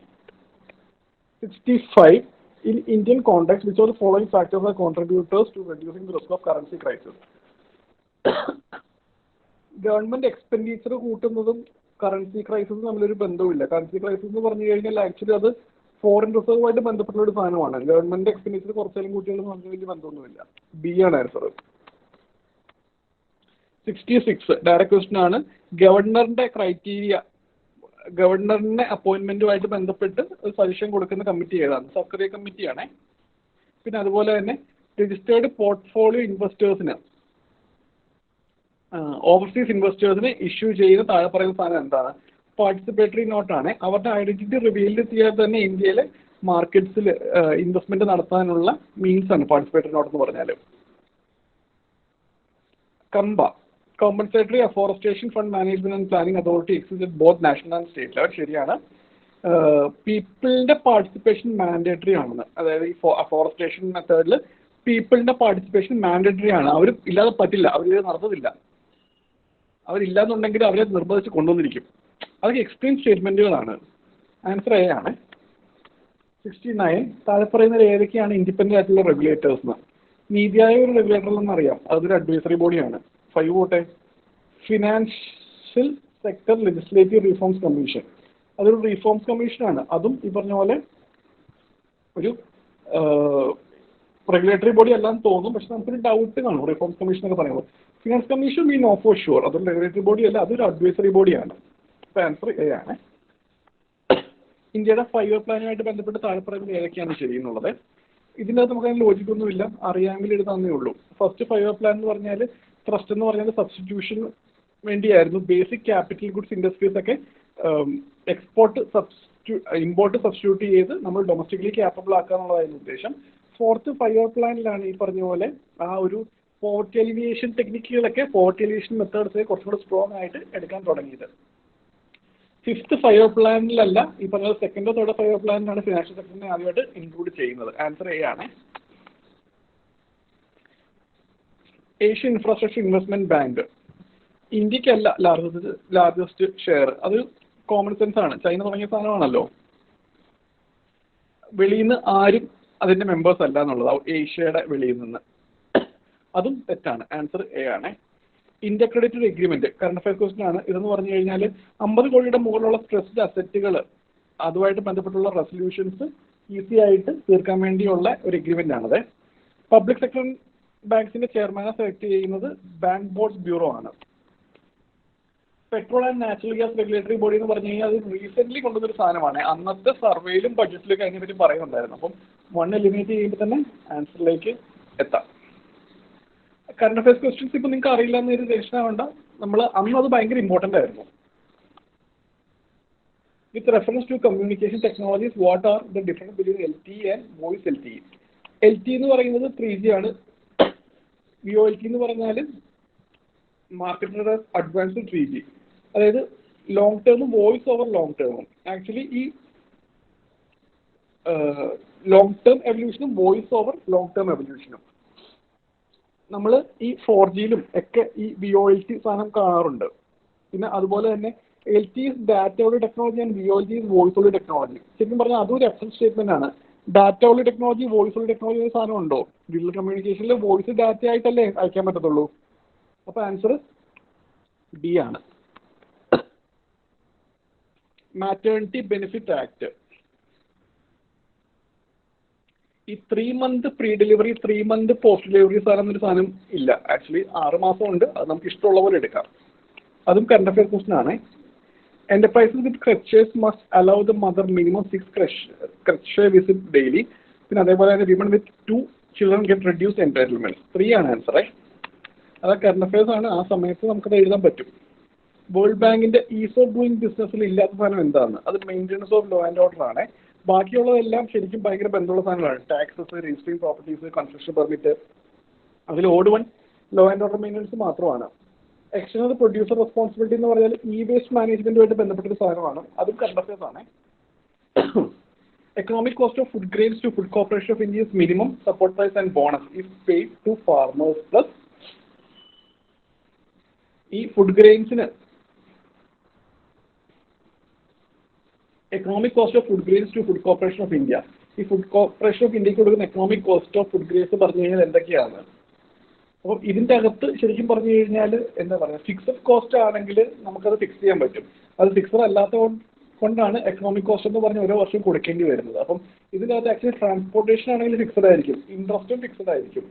65. In Indian context, which of the following factors are contributors to reducing the risk of currency crisis? Government expenditure കൂട്ടുന്നതും കറൻസി ക്രൈസിസും തമ്മിലൊരു ബന്ധവുമില്ല. കറൻസി ക്രൈസിസ് എന്ന് പറഞ്ഞു കഴിഞ്ഞാൽ ആക്ച്വലി അത് ഫോറിൻ റിസർവുമായിട്ട് ബന്ധപ്പെട്ട ഒരു സാധനമാണ്. ഗവൺമെന്റ് എക്സ്പെൻഡിച്ചർ കുറച്ചേലും കൂട്ടിയാലും നമുക്ക് വലിയ ബന്ധമൊന്നുമില്ല. ബി ആണ് ആൻസർ. 66. ഡയറക്റ്റ് ക്വസ്റ്റൻ ആണ്. ഗവർണറിന്റെ ക്രൈറ്റീരിയ, ഗവർണറിന്റെ അപ്പോയിന്റ്മെന്റുമായിട്ട് ബന്ധപ്പെട്ട് സജഷൻ കൊടുക്കുന്ന കമ്മിറ്റി ഏതാണ്? സെക്രട്ടറി കമ്മിറ്റിയാണ്. പിന്നെ അതുപോലെ തന്നെ രജിസ്റ്റേർഡ് പോർട്ട്ഫോളിയോ ഇൻവെസ്റ്റേഴ്സിന്, ഓവർസീസ് ഇൻവെസ്റ്റേഴ്സിന് ഇഷ്യൂ ചെയ്യുന്ന താഴെ പറയുന്ന സാധനം എന്താണ്? പാർട്ടിസിപ്പേറ്ററി നോട്ടാണ്. അവരുടെ ഐഡന്റിറ്റി റിവീൽ ചെയ്യാതെ തന്നെ ഇന്ത്യയിലെ മാർക്കറ്റ്സിൽ ഇൻവെസ്റ്റ്മെന്റ് നടത്താനുള്ള മീൻസ് ആണ് പാർട്ടിസിപ്പേറ്ററി നോട്ട് എന്ന് പറഞ്ഞാൽ. CAMPA, compensatory afforestation fund management and planning authority exist both national and state level. ശരിയാണ്. പീപ്പിളിന്റെ പാർട്ടിസിപ്പേഷൻ മാൻഡേറ്ററി ആണെന്ന്. അതായത് ഈ അഫോറസ്റ്റേഷൻ മെത്തേഡിൽ പീപ്പിളിന്റെ പാർട്ടിസിപ്പേഷൻ മാൻഡേറ്ററി ആണ്. അവർ ഇല്ലാതെ പറ്റില്ല, അവരിത് നടത്തത്തില്ല. അവരില്ലാന്നുണ്ടെങ്കിൽ അവരെ നിർബന്ധിച്ച് കൊണ്ടുവന്നിരിക്കും. അതൊക്കെ എക്സ്ട്രീം സ്റ്റേറ്റ്മെന്റുകളാണ്. ആൻസർ എ ആണ്. 69. താഴെ പറയുന്നത് ഏതൊക്കെയാണ് ഇൻഡിപെൻഡന്റ് ആയിട്ടുള്ള റെഗുലേറ്റേഴ്സ് എന്ന്? നീതി ആയോഗ് ഒരു റെഗുലേറ്റർ എന്നറിയാം, അതൊരു അഡ്വൈസറി ബോഡിയാണ്. 5 പോട്ടെ. Financial sector legislative reforms commission, അതൊരു റിഫോംസ് കമ്മീഷനാണ്. അതും ഈ പറഞ്ഞ പോലെ ഒരു റെഗുലേറ്ററി ബോഡി അല്ലാന്ന് തോന്നും, പക്ഷെ നമുക്കൊരു ഡൗട്ട് കാണും റിഫോംസ് കമ്മീഷൻ എന്ന് പറയുമ്പോൾ. Finance commission we know for sure, അതൊരു റെഗുലേറ്ററി ബോഡി അല്ല, അതൊരു അഡ്വൈസറി ബോഡിയാണ്. ആൻസർ എ ആണ്. ഇന്ത്യയുടെ 5 ഇയർ പ്ലാനുമായിട്ട് ബന്ധപ്പെട്ട് താഴെ പറയുന്നത് ഏതൊക്കെയാണ് ശരിയെന്നുള്ളത്. ഇതിനകത്ത് നമുക്ക് അതിന് ലോജിക്കൊന്നുമില്ല, അറിയാമെങ്കിൽ എഴുതാന്നേ ഉള്ളൂ. ഫസ്റ്റ് 5 ഇയർ പ്ലാൻ എന്ന് പറഞ്ഞാൽ ട്രസ്റ്റ് എന്ന് പറഞ്ഞാൽ സബ്സ്റ്റിറ്റ്യൂഷൻ വേണ്ടിയായിരുന്നു. ബേസിക് ക്യാപിറ്റൽ ഗുഡ്സ് ഇൻഡസ്ട്രീസ് ഒക്കെ ഇമ്പോർട്ട് സബ്സ്റ്റിറ്റ്യൂട്ട് ചെയ്ത് നമ്മൾ ഡൊമസ്റ്റിക്കലി ക്യാപ്പബിൾ ആക്കുക എന്നുള്ളതായിരുന്നു ഉദ്ദേശം. 4th 5 ഇയർ പ്ലാനിലാണ് ഈ പറഞ്ഞ പോലെ ആ ഒരു പോവർട്ടി എലിമിനേഷൻ ടെക്നിക്കുകളൊക്കെ, പോവർട്ടി എലിമിനേഷൻ മെത്തേഡ്സ് കുറച്ചും കൂടെ സ്ട്രോങ് ആയിട്ട് എടുക്കാൻ തുടങ്ങിയത്. 5th 5 ഇയർ പ്ലാനിലല്ല, ഈ പറഞ്ഞ 2nd or 3rd 5 ഇയർ പ്ലാനിലാണ് ഫിനാൻഷ്യൽ സെക്ടറിനെ ആദ്യമായിട്ട് ഇൻക്ലൂഡ് ചെയ്യുന്നത്. ആൻസർ എ ആണ്. ഏഷ്യൻ ഇൻഫ്രാസ്ട്രക്ചർ ഇൻവെസ്റ്റ്മെന്റ് ബാങ്ക് ഇന്ത്യക്കല്ല ലാർജസ്റ്റ് ഷെയർ. അത് കോമൺ സെൻസ് ആണ്. ചൈന തുടങ്ങിയ സാധനമാണല്ലോ. വെളിയിൽ നിന്ന് ആരും അതിന്റെ മെമ്പേഴ്സ് അല്ല എന്നുള്ളത്, ഏഷ്യയുടെ വെളിയിൽ നിന്ന്. അതും തെറ്റാണ്. ആൻസർ എ ആണ്. India credit agreement current affair question ആണ്. ഇതെന്ന് പറഞ്ഞു കഴിഞ്ഞാൽ 50 കോടിയുടെ മുകളിലുള്ള സ്ട്രെസ്ഡ് അസറ്റുകൾ, അതുമായിട്ട് ബന്ധപ്പെട്ടുള്ള റെസൊല്യൂഷൻസ് ഈസി ആയിട്ട് തീർക്കാൻ വേണ്ടിയുള്ള ഒരു എഗ്രിമെന്റ് ആണത്. പബ്ലിക് സെക്ടർ ബാങ്ക്സിന്റെ ചെയർമാനെ സെലക്ട് ചെയ്യുന്നത് ബാങ്ക് ബോർഡ്സ് ബ്യൂറോ ആണ്. Petrol and natural gas regulatory body എന്ന് പറഞ്ഞു കഴിഞ്ഞാൽ അത് റീസെന്റ് കൊണ്ടുവന്നൊരു സാധനമാണ്. അന്നത്തെ സർവേയിലും ബഡ്ജറ്റിലൊക്കെ അതിനെപ്പറ്റി പറയുന്നുണ്ടായിരുന്നു. അപ്പം 1 എലിമിനേറ്റ് ചെയ്യുമ്പോൾ തന്നെ ആൻസറിലേക്ക് എത്താം. കറണ്ട് അഫയേഴ്സ് ക്വസ്റ്റ്യൻസ് ഇപ്പം നിങ്ങൾക്ക് അറിയില്ല എന്നൊരു ടെൻഷൻ ആവേണ്ട. നമ്മൾ അന്ന് അത് ഭയങ്കര ഇമ്പോർട്ടൻ്റ് ആയിരുന്നു. With reference to communication technologies, what are the difference between LTE and voice LTE? LTE എന്ന് പറയുന്നത് 3G ആണ്. VoLTE എന്ന് പറഞ്ഞാൽ മാർക്കറ്റഡ് അഡ്വാൻസ്ഡ് 3G, അതായത് ലോങ് ടേമും വോയിസ് ഓവർ ലോങ് ടേമും. ആക്ച്വലി ഈ ലോങ് ടേം എവല്യൂഷനും വോയിസ് ഓവർ ലോങ് ടേം എവല്യൂഷനും നമ്മൾ ഈ 4Gയിലും ഒക്കെ ഈ VoLTE സാധനം കാണാറുണ്ട്. പിന്നെ അതുപോലെ തന്നെ LTE ഡാറ്റയുടെ technology and VoLTE voice over technology. ശരിക്കും പറഞ്ഞാൽ അതും ഒരു എക്സൽ സ്റ്റേറ്റ്മെന്റ് ആണ്. ഡാറ്റ ഉള്ള ടെക്നോളജി, വോയിസ് ഉള്ള ടെക്നോളജി ഒരു സാധനം ഉണ്ടോ? ഡിജിറ്റൽ കമ്മ്യൂണിക്കേഷനിൽ വോയിസ് ഡാറ്റ ആയിട്ടല്ലേ അയക്കാൻ പറ്റത്തുള്ളൂ. അപ്പോൾ ആൻസർ ഡി ആണ്. മാറ്റേണിറ്റി ബെനിഫിറ്റ് ആക്ട്, ഈ 3 month pre delivery 3 month post delivery സാധനം എന്നൊരു സാധനം ഇല്ല. ആക്ച്വലി 6 മാസം ഉണ്ട്. അത് നമുക്ക് ഇഷ്ടമുള്ള പോലെ എടുക്കാം. അതും കറണ്ട് അഫയർ ക്വസ്റ്റൻ ആണ്. Enterprises with creches must allow the mother minimum 6 creche visit daily. പിന്നെ അതേപോലെ തന്നെ women with 2 children get reduce entitlement. 3 ആണ് ആൻസർ. അത് കറണ്ട് അഫയേഴ്സ് ആണ്. ആ സമയത്ത് നമുക്കത് എഴുതാൻ പറ്റും. വേൾഡ് ബാങ്കിന്റെ ഈസ് ഓഫ് ഡൂയിങ് ബിസിനസ്സിൽ ഇല്ലാത്ത സാധനം എന്താണ്? അത് maintenance of law and order ആണ്. ബാക്കിയുള്ളതെല്ലാം ശരിക്കും ഭയങ്കര ബന്ധമുള്ള സാധനങ്ങളാണ്. Taxes, registering properties, construction permit. അതിൽ odd one law and order maintenance മാത്രമാണ്. എക്സ്റ്റേണൽ പ്രൊഡ്യൂസർ റെസ്പോൺസിബിലിറ്റി എന്ന് പറഞ്ഞാൽ ഇ വേസ്റ്റ് മാനേജ്മെന്റുമായിട്ട് ബന്ധപ്പെട്ടൊരു സാധനമാണ്. അതും കറണ്ട് അഫയേഴ്സ് ആണ്. Economic cost of food grains to food corporation of India's minimum support price and bonus is paid to farmers plus. ഈ food ഗ്രെയിൻസിന് economic cost of food grains to food corporation of India, ഈ food corporation of ഇന്ത്യക്ക് കൊടുക്കുന്ന economic cost of food grains പറഞ്ഞു കഴിഞ്ഞാൽ എന്തൊക്കെയാണ്? അപ്പോൾ ഇതിൻ്റെ അകത്ത് ശരിക്കും പറഞ്ഞു കഴിഞ്ഞാൽ എന്താ പറയുക, ഫിക്സഡ് കോസ്റ്റ് ആണെങ്കിൽ നമുക്കത് ഫിക്സ് ചെയ്യാൻ പറ്റും. അത് ഫിക്സഡ് അല്ലാത്ത കൊണ്ടാണ് എക്കണോമിക് കോസ്റ്റ് എന്ന് പറഞ്ഞ് ഓരോ വർഷം കൊടുക്കേണ്ടി വരുന്നത്. അപ്പം ഇതിൻ്റെ അകത്ത് ആക്ച്വലി ട്രാൻസ്പോർട്ടേഷൻ ആണെങ്കിൽ ഫിക്സഡ് ആയിരിക്കും, ഇൻട്രസ്റ്റും ഫിക്സഡ് ആയിരിക്കും.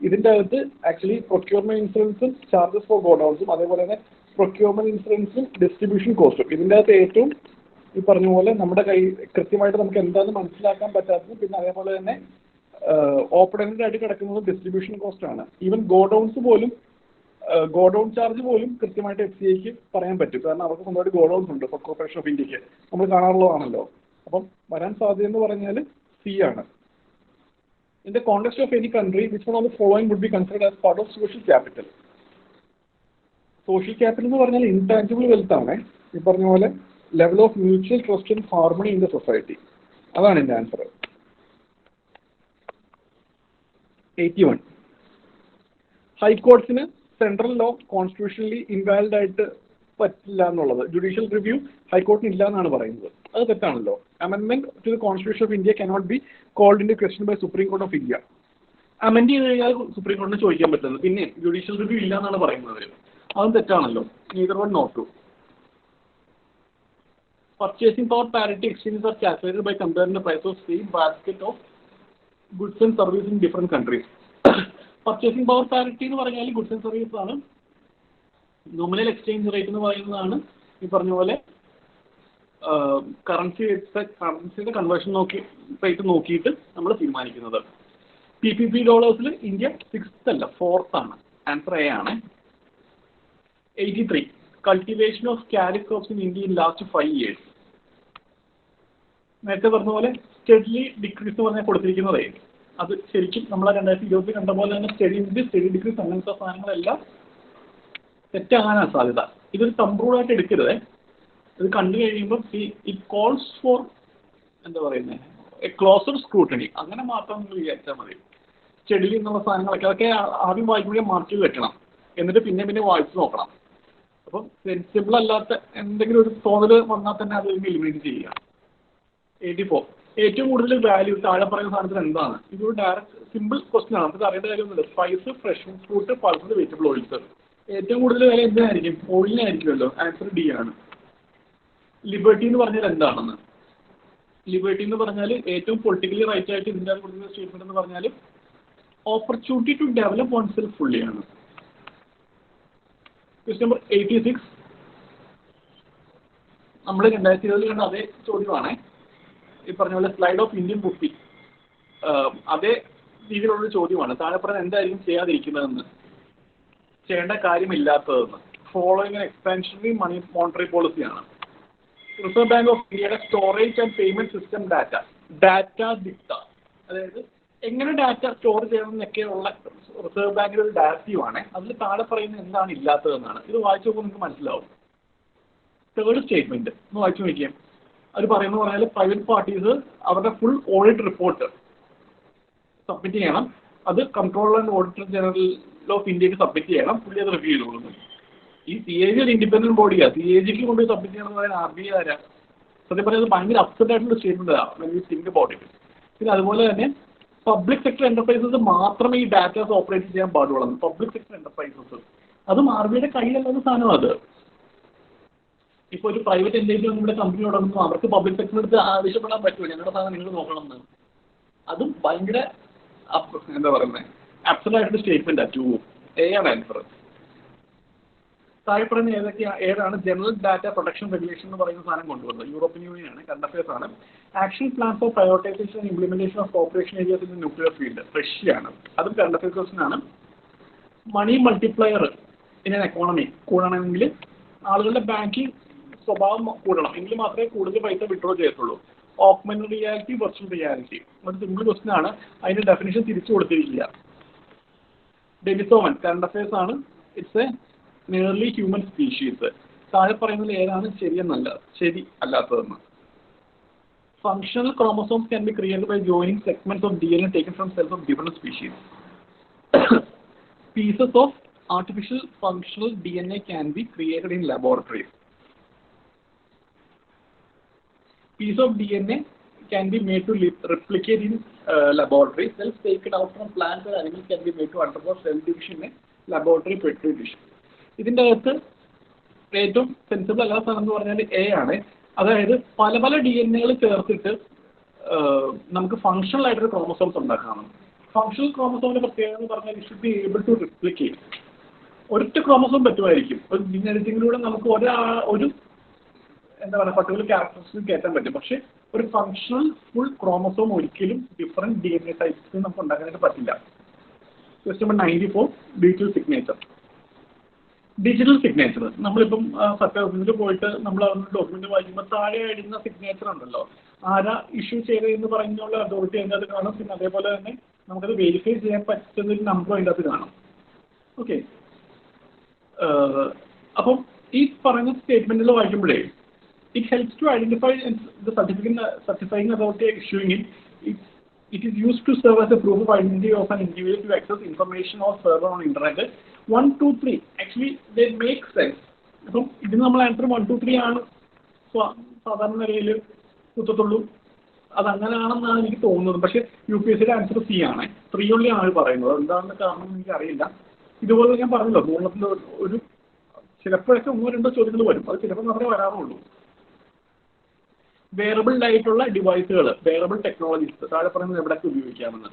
ഇതിൻ്റെ അകത്ത് ആക്ച്വലി പ്രൊക്യൂർമെന്റ് ഇൻഷുറൻസും ചാർജസ് ഫോർ ഗോഡൌൺസും അതേപോലെ തന്നെ പ്രൊക്യൂർമെന്റ് ഇൻഷുറൻസും ഡിസ്ട്രിബ്യൂഷൻ കോസ്റ്റും. ഇതിൻ്റെ അകത്ത് ഏറ്റവും ഈ പറഞ്ഞ പോലെ നമ്മുടെ കൈ കൃത്യമായിട്ട് നമുക്ക് എന്താണെന്ന് മനസ്സിലാക്കാൻ പറ്റാത്തത്, പിന്നെ അതേപോലെ തന്നെ ഓപ്പൺ എൻഡ് ആയിട്ട് കിടക്കുന്നത് ഡിസ്ട്രിബ്യൂഷൻ കോസ്റ്റ് ആണ്. ഈവൻ ഗോഡൌൺസ് പോലും ഗോഡൌൺ ചാർജ് പോലും കൃത്യമായിട്ട് FCIക്ക് പറയാൻ പറ്റും. കാരണം അവർക്ക് സ്വന്തമായിട്ട് ഗോഡൌൺസ് ഉണ്ട് ഫോർ കോർപ്പറേഷൻ ഓഫ് ഇന്ത്യക്ക്, നമ്മൾ കാണാറുള്ളതാണല്ലോ. അപ്പം വരാൻ സാധ്യത എന്ന് പറഞ്ഞാൽ സി ആണ്. In the context of any country which one of the following would be considered as part of social capital. Social capital എന്ന് പറഞ്ഞാൽ ഇൻടാഞ്ചിബിൾ വെൽത്ത് ആണ്. ഈ പറഞ്ഞ പോലെ level of mutual trust and harmony in the society. അതാണ് എൻ്റെ answer. 81. ഹൈക്കോർട്സിന് central law constitutionally invalid ആയിട്ട് പറ്റില്ല എന്നുള്ളത്, ജുഡീഷ്യൽ റിവ്യൂ ഹൈക്കോർട്ടിന് ഇല്ല എന്നാണ് പറയുന്നത്. അത് തെറ്റാണല്ലോ. അമെൻമെന്റ് to the constitution of India cannot be called in question by Supreme Court of India. Amend ചെയ്ത് കഴിഞ്ഞാൽ സുപ്രീം കോർട്ടിന് ചോദിക്കാൻ പറ്റുന്നത്. പിന്നെ ജുഡീഷ്യൽ റിവ്യൂ ഇല്ല എന്നാണ് പറയുന്നത്. അതും തെറ്റാണല്ലോ. Neither one nor two. Purchasing power parity exchanges are calculated by comparing the price of same basket of goods and services in different countries. Purchasing power parity എന്ന് പറഞ്ഞാൽ ഗുഡ്സ് ആൻഡ് സർവീസ് ആണ്. Nominal exchange rate എന്ന് പറയുന്നതാണ് ഈ പറഞ്ഞ പോലെ കറൻസിയുടെ conversion rate നോക്കിയിട്ട് നമ്മൾ തീരുമാനിക്കുന്നത്. PPP ഡോളേഴ്സിൽ ഇന്ത്യ 6th അല്ല 4th ആണ്. ആൻസർ എ ആണ്. 83. കൾട്ടിവേഷൻ ഓഫ് കാരി crops in India in last 5 years. നേരത്തെ പറഞ്ഞ പോലെ സ്റ്റഡി ഡിക്രീസ് എന്ന് പറഞ്ഞാൽ കൊടുത്തിരിക്കുന്നതേ, അത് ശരിക്കും നമ്മൾ 2020 കണ്ട പോലെ തന്നെ സ്റ്റഡി ഡിക്രീസ് അങ്ങനത്തെ സാധനങ്ങളെല്ലാം തെറ്റാകാനാണ് സാധ്യത. ഇതൊരു തമ്പ്രൂടായിട്ട് എടുക്കരുത്. ഇത് കണ്ടു കഴിയുമ്പോൾ ഇറ്റ് കോൾസ് ഫോർ എന്താ പറയുന്നത് എ ക്ലോസർ സ്ക്രൂട്ടണി. അങ്ങനെ മാത്രം നിങ്ങൾ വിചാരിച്ചാൽ മതി. സ്റ്റഡി എന്നുള്ള സാധനങ്ങളൊക്കെ അതൊക്കെ ആദ്യം വായിക്കുമ്പോൾ മാർക്ക് ചെയ്ത് വെക്കണം. എന്നിട്ട് പിന്നെ വായിച്ച് നോക്കണം. അപ്പം സെൻസിബിൾ അല്ലാത്ത എന്തെങ്കിലും ഒരു തോന്നൽ വന്നാൽ തന്നെ അത് എലിമിനേറ്റ് ചെയ്യുക. 84. ഏറ്റവും കൂടുതൽ വാല്യൂ താഴെ പറയുന്ന സാധനത്തിന് എന്താണ്? ഇതൊരു ഡയറക്റ്റ് സിമ്പിൾ ക്വസ്റ്റൻ ആണ്. നമുക്ക് അറിയേണ്ട കാര്യമൊന്നുമില്ല. Spice, fresh fruit, Pulsar, vegetable oils. ഏറ്റവും കൂടുതൽ വില എന്തായിരിക്കും? ഓയിലിനായിരിക്കുമല്ലോ. ആൻസർ ഡി ആണ്. ലിബർട്ടി എന്ന് പറഞ്ഞാൽ എന്താണെന്ന്. ലിബർട്ടി എന്ന് പറഞ്ഞാൽ ഏറ്റവും പൊളിറ്റിക്കലി റൈറ്റ് ആയിട്ട് ഇതിൻ്റെ കൊടുക്കുന്ന സ്റ്റേറ്റ്മെന്റ് എന്ന് പറഞ്ഞാൽ opportunity to develop oneself fully ആണ്. Question number 86. നമ്മൾ 2020 കണ്ട അതേ ചോദ്യമാണ്. ഈ പറഞ്ഞ പോലെ സ്ലൈഡ് ഓഫ് ഇന്ത്യൻ റുപ്പി അതേ രീതിയിലുള്ളൊരു ചോദ്യമാണ്. താഴെ പറഞ്ഞാൽ എന്തായിരിക്കും ചെയ്യാതിരിക്കുന്നതെന്ന്, ചെയ്യേണ്ട കാര്യമില്ലാത്തതെന്ന്. ഫോളോയിങ് എക്സ്പാൻഷണറി മോണിറ്ററി പോളിസിയാണ്. റിസർവ് ബാങ്ക് ഓഫ് ഇന്ത്യയുടെ storage and payment system data ദിക്ത, അതായത് എങ്ങനെ ഡാറ്റ സ്റ്റോർ ചെയ്യണമെന്നൊക്കെയുള്ള റിസർവ് ബാങ്കിൻ്റെ ഒരു ഡയറക്റ്റീവ് ആണ്. അതിൽ താഴെ പറയുന്നത് എന്താണ് ഇല്ലാത്തതെന്നാണ്. ഇത് വായിച്ചു നോക്കുമ്പോൾ നിങ്ങൾക്ക് മനസ്സിലാവും. തേർഡ് സ്റ്റേറ്റ്മെന്റ് ഒന്ന് വായിച്ചു നോക്കിയാൽ അവർ പറയുന്നത് പറഞ്ഞാൽ പ്രൈവറ്റ് പാർട്ടീസ് അവരുടെ ഫുൾ ഓഡിറ്റ് റിപ്പോർട്ട് സബ്മിറ്റ് ചെയ്യണം. അത് controller and auditor general of ഇന്ത്യക്ക് സബ്മിറ്റ് ചെയ്യണം. പുള്ളി അത് റിവ്യൂ ചെയ്ത് കൊടുക്കും. ഈ CAG ഒരു ഇൻഡിപെൻഡന്റ് ബോഡിയാണ്. CAGക്ക് കൊണ്ട് സബ്മിറ്റ് ചെയ്യണമെന്ന് പറയാൻ RBI ആരാ? സത്യം പറഞ്ഞാൽ അത് ഭയങ്കര അപ്സെറ്റ് ആയിട്ടുള്ള സ്റ്റേറ്റ്മെന്റ് ആണ്. Think about it. പിന്നെ അതുപോലെ തന്നെ പബ്ലിക് സെക്ടർ എന്റർപ്രൈസസ് മാത്രമേ ഈ ഡാറ്റാസ് ഓപ്പറേറ്റ് ചെയ്യാൻ പാടുള്ളൂ. പബ്ലിക് സെക്ടർ എന്റർപ്രൈസസ് അതും RBIയുടെ കയ്യിലുള്ള സാധനം. അത് ഇപ്പോൾ ഒരു പ്രൈവറ്റ് എൻറ്റിറ്റി നമ്മുടെ കമ്പനി തുടങ്ങുന്നു, അവർക്ക് പബ്ലിക് സെക്ടറിന് അടുത്ത് ആവശ്യപ്പെടാൻ പറ്റുമോ ഞങ്ങളുടെ സാധനം നിങ്ങൾ നോക്കണം എന്ന്? അതും ഭയങ്കര എന്താ പറയുന്നത് അബ്സർവായിട്ടൊരു സ്റ്റേറ്റ്മെന്റ് ടു ആണ് ആൻസർ. താഴെ പറയുന്ന ഏതാണ് ജനറൽ ഡാറ്റ പ്രൊട്ടക്ഷൻ റെഗുലേഷൻ എന്ന് പറയുന്ന സാധനം കൊണ്ടുവന്നത്? യൂറോപ്യൻ യൂണിയൻ ആണ്, കറണ്ട് അഫയേഴ്സ് ആണ്. Action plan for prioritisation implementation of corporation areas in nuclear field, റഷ്യയാണ്. അതും കറണ്ട് അഫയേഴ്സ് ക്വസ്റ്റൻ ആണ്. Money multiplier in an economy കൂടണമെങ്കിൽ ആളുകളുടെ ബാങ്കിങ് സ്വഭാവം കൂടണം, എങ്കിൽ മാത്രമേ കൂടുതൽ പൈസ വിഡ്രോ ചെയ്യത്തുള്ളൂ. ഓഗ്മെന്റഡ് റിയാലിറ്റി, വെർച്വൽ റിയാലിറ്റി, ഒരു സിമ്പിൾ ക്വസ്റ്റൻ ആണ്, അതിന്റെ ഡെഫിനിഷൻ തിരിച്ചു കൊടുത്തിരിക്കില്ല. ഡെനിസോവൻ കറണ്ട് അഫയേഴ്സ് ആണ്. It's a nearly human species. താഴെ പറയുന്നത് ഏതാണ് ശരി അല്ലാത്തതെന്ന്? Functional chromosomes can be created by joining segments of DNA taken from cells of different species. Pieces of artificial functional DNA can be created in laboratories. Piece of DNA can be made to replicate in laboratory. Cells taken out from plants or animals can be made to undergo cell division in laboratory petri dish. ഇതിൻ്റെ അകത്ത് ഏറ്റവും sensible അല്ലാത്ത സാധനം എന്ന് പറഞ്ഞാൽ A ആണ്. അതായത് പല പല DNA ചേർത്തിട്ട് നമുക്ക് ഫങ്ഷണൽ ആയിട്ടൊരു ക്രോമസോംസ് ഉണ്ടാക്കാം. ഫങ്ഷണൽ ക്രോമസോമിന്റെ പ്രത്യേകത എന്ന് പറഞ്ഞാൽ it should be able to replicate. ഒരൊറ്റ ക്രോമസോം പറ്റുമായിരിക്കും. ഒരു ജീൻ എഡിറ്റിങ്ങിലൂടെ നമുക്ക് ഒരു എന്താ പറയുക പർട്ടിക്കുലർ ക്യാരക്ടറിസ്റ്റിക് കയറ്റാൻ പറ്റും. പക്ഷെ ഒരു ഫങ്ഷണൽ ഫുൾ ക്രോമസോം ഒരിക്കലും ഡിഫറെന്റ് DNA ടൈപ്സ് നമുക്ക് ഉണ്ടാക്കാനായിട്ട് പറ്റില്ല. Question number 94 digital signature. Digital signature നമ്മളിപ്പം സർക്കാർ ഓഫീസിൽ പോയിട്ട് നമ്മൾ ഡോക്യുമെന്റ് വായിക്കുമ്പോൾ താഴെ ഇടുന്ന സിഗ്നേച്ചർ ഉണ്ടല്ലോ, ആരാ ഇഷ്യൂ ചെയ്തതെന്ന് പറഞ്ഞുള്ള അതോറിറ്റി അതിൻ്റെ അകത്ത് കാണും. പിന്നെ അതേപോലെ തന്നെ നമുക്കത് വെരിഫൈ ചെയ്യാൻ പറ്റുന്ന ഒരു നമ്പർ അതിൻ്റെ അകത്ത് കാണും. ഓക്കെ, അപ്പം ഈ പറയുന്ന സ്റ്റേറ്റ്മെന്റിൽ വായിക്കുമ്പോഴേ it helps to identify the certifying authority issuing it. It is used to serve as a proof of identity of an individual to access information or server on internet. 1, 2, 3 actually they make sense. അപ്പം ഇതിന് നമ്മൾ answer 1, 2, 3 ആണ് സാധാരണ നിലയിൽ കുത്തത്തുള്ളൂ. അതങ്ങനെയാണെന്നാണ് എനിക്ക് തോന്നുന്നത്. പക്ഷേ UPSCയുടെ answer C ആണ്. 3 only ആണ് പറയുന്നത്. എന്താണെന്ന് കാരണം എനിക്ക് അറിയില്ല. ഇതുപോലെ ഞാൻ പറഞ്ഞല്ലോ, മൂന്നത്തിൽ ഒരു ചിലപ്പോഴൊക്കെ 1-2 ചോദ്യങ്ങൾ വരും. അത് ചിലപ്പോൾ മാത്രമേ വരാറുള്ളൂ. വെയറബിൾ ആയിട്ടുള്ള ഡിവൈസുകൾ, വെയറബിൾ ടെക്നോളജീസ് താഴെ പറയുന്നത് എവിടെയൊക്കെ ഉപയോഗിക്കാമെന്ന്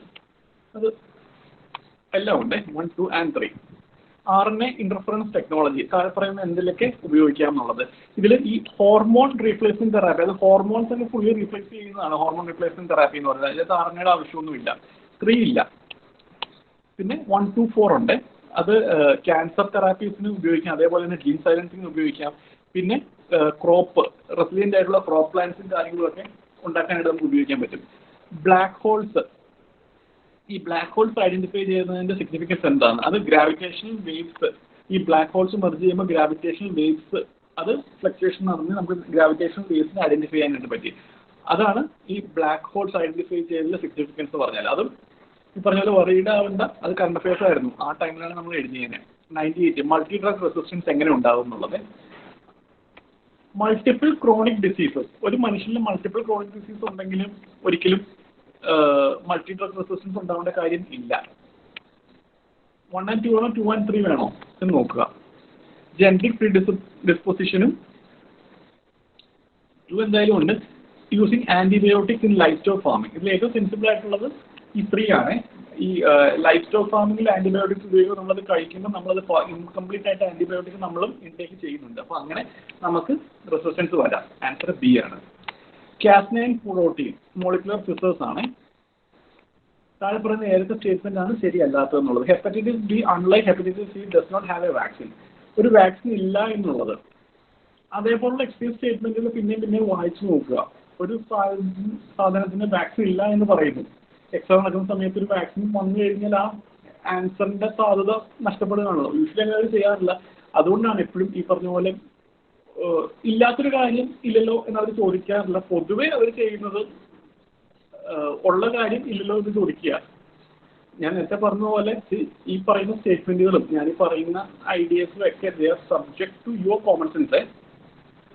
അത് എല്ലാം ഉണ്ട്. 1, 2 and 3. RNA ഇന്റർഫറൻസ് ടെക്നോളജി താഴെ പറയുന്നത് എന്തിലൊക്കെ ഉപയോഗിക്കാമെന്നുള്ളത്. ഇതിൽ ഈ ഹോർമോൺ റീപ്ലേസ്മെന്റ് തെറാപ്പി, അത് ഹോർമോൺസ് തന്നെ ഫുള്ളി റീപ്ലേസ് ചെയ്യുന്നതാണ് ഹോർമോൺ റീപ്ലേസ്മെന്റ് തെറാപ്പി എന്ന് പറയുന്നത്. അതിനകത്ത് RNAയുടെ ആവശ്യമൊന്നുമില്ല. 3 ഇല്ല. പിന്നെ 1, 2, 4 ഉണ്ട്. അത് ക്യാൻസർ തെറാപ്പീസിന് ഉപയോഗിക്കാം. അതേപോലെ തന്നെ ജീൻ സൈലൻസിന് ഉപയോഗിക്കാം. പിന്നെ ക്രോപ്പ് റെസിലിയൻ്റ് ആയിട്ടുള്ള ക്രോപ്പ് പ്ലാന്റ്സും കാര്യങ്ങളൊക്കെ ഉണ്ടാക്കാനായിട്ട് നമുക്ക് ഉപയോഗിക്കാൻ പറ്റും. ബ്ലാക്ക് ഹോൾസ്, ഈ ബ്ലാക്ക് ഹോൾസ് ഐഡന്റിഫൈ ചെയ്യുന്നതിന്റെ സിഗ്നിഫിക്കൻസ് എന്താണ്? അത് ഗ്രാവിറ്റേഷണൽ വേവ്സ്, ഈ ബ്ലാക്ക് ഹോൾസ് മെർജ് ചെയ്യുമ്പോൾ ഗ്രാവിറ്റേഷണൽ വേവ്സ് അത് ഫ്ലക്ച്വേഷൻ നടന്ന് നമുക്ക് ഗ്രാവിറ്റേഷണൽ വേവ്സിനെ ഐഡന്റിഫൈ ചെയ്യാനായിട്ട് പറ്റി. അതാണ് ഈ ബ്ലാക്ക് ഹോൾസ് ഐഡന്റിഫൈ ചെയ്യുന്നതിന്റെ സിഗ്നിഫിക്കൻസ് പറഞ്ഞാൽ. അതും ഈ പറഞ്ഞ പോലെ വറീഡ് ആവേണ്ട, അത് കറണ്ട് അഫയേഴ്സ് ആയിരുന്നു. ആ ടൈമിലാണ് നമ്മൾ എഴുതിയത്. 98 മൾട്ടി ഡ്രഗ് റെസിസ്റ്റൻസ് എങ്ങനെ ഉണ്ടാകും എന്നുള്ളത്. മൾട്ടിപ്പിൾ ക്രോണിക് ഡിസീസസ്, ഒരു മനുഷ്യന് മൾട്ടിപ്പിൾ ക്രോണിക് ഡിസീസ് ഉണ്ടെങ്കിലും ഒരിക്കലും മൾട്ടി ഡ്രഗ് റെസിസ്റ്റൻസ് ഉണ്ടാവേണ്ട കാര്യം ഇല്ല. 1 and 2 ആണോ 2 and 3 വേണോ എന്ന് നോക്കുക. ജനറ്റിക് പ്രീഡിസ്പോസിഷനും 2 എന്തായാലും ഉണ്ട്. Using antibiotics in life stock farming, ഇതിൽ ഏറ്റവും സെൻസിബിൾ ആയിട്ടുള്ളത് ഈ 3 ആണ്. ഈ ലൈഫ് സ്റ്റോക്ക് ഫാമിംഗിൽ ആന്റിബയോട്ടിക്സ് ഉപയോഗിക്കുമ്പോൾ നമ്മളത് കഴിക്കുമ്പോൾ നമ്മളത് ഇൻകംപ്ലീറ്റ് ആയിട്ട് ആന്റിബയോട്ടിക്സ് നമ്മളും ഇൻടേക്ക് ചെയ്യുന്നുണ്ട്. അപ്പോൾ അങ്ങനെ നമുക്ക് റെസിസ്റ്റൻസ് വരാം. ആൻസർ B ആണ്. കാസ്നൈൻ പ്രോട്ടീൻ മോളിക്കുലർ സിസ്റ്റേഴ്സ് ആണ്. താഴെ പറയുന്ന ഏതൊക്കെ സ്റ്റേറ്റ്മെന്റ് ആണ് ശരിയല്ലാത്തതെന്നുള്ളത്. Hepatitis B unlike hepatitis C does not have a vaccine, ഒരു വാക്സിൻ ഇല്ല എന്നുള്ളത്. അതേപോലുള്ള എക്സ്പീരിയൻസ് സ്റ്റേറ്റ്മെന്റുകൾ പിന്നെയും വായിച്ചു നോക്കുക. ഒരു സാധനത്തിന് വാക്സിൻ ഇല്ല എന്ന് പറയുന്നു. എക്സാം നടക്കുന്ന സമയത്ത് ഒരു വാക്സിൻ വന്നു കഴിഞ്ഞാൽ ആ ആൻസറിന്റെ സാധ്യത നഷ്ടപ്പെടുകയാണല്ലോ. യൂഷ്വലി അങ്ങനെ അവർ ചെയ്യാറില്ല. അതുകൊണ്ടാണ് എപ്പോഴും ഈ പറഞ്ഞ പോലെ ഇല്ലാത്തൊരു കാര്യം ഇല്ലല്ലോ എന്നവർ ചോദിക്കാറില്ല. പൊതുവെ അവർ ചെയ്യുന്നത് ഉള്ള കാര്യം ഇല്ലല്ലോ എന്ന് ചോദിക്കുക. ഞാൻ നേരത്തെ പറഞ്ഞ പോലെ ഈ പറയുന്ന സ്റ്റേറ്റ്മെന്റുകളും ഞാൻ ഈ പറയുന്ന ഐഡിയസും ഒക്കെ they are subject to your common sense.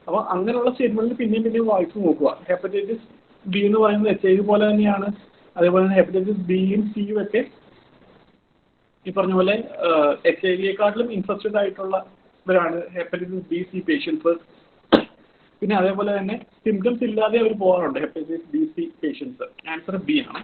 അപ്പോൾ അങ്ങനെയുള്ള സ്റ്റേറ്റ്മെന്റിൽ പിന്നെയും വായിച്ചു നോക്കുക. ഹെപ്പറ്റൈറ്റിസ് B എന്ന് പറയുന്നത് HIV പോലെ തന്നെയാണ് അതേപോലെ തന്നെ ഹെപ്പറ്റൈറ്റിസ് ബിയും സിയും ഒക്കെ ഈ പറഞ്ഞ പോലെ HIV-യെക്കാട്ടിലും ഇൻഫെക്റ്റഡ് ആയിട്ടുള്ളവരാണ് ഹെപ്പറ്റൈറ്റിസ് ബി സി പേഷ്യൻസ്. പിന്നെ അതേപോലെ തന്നെ സിംറ്റംസ് ഇല്ലാതെ അവർ പോകാറുണ്ട് hepatitis B C patients. Answer B ആണ്.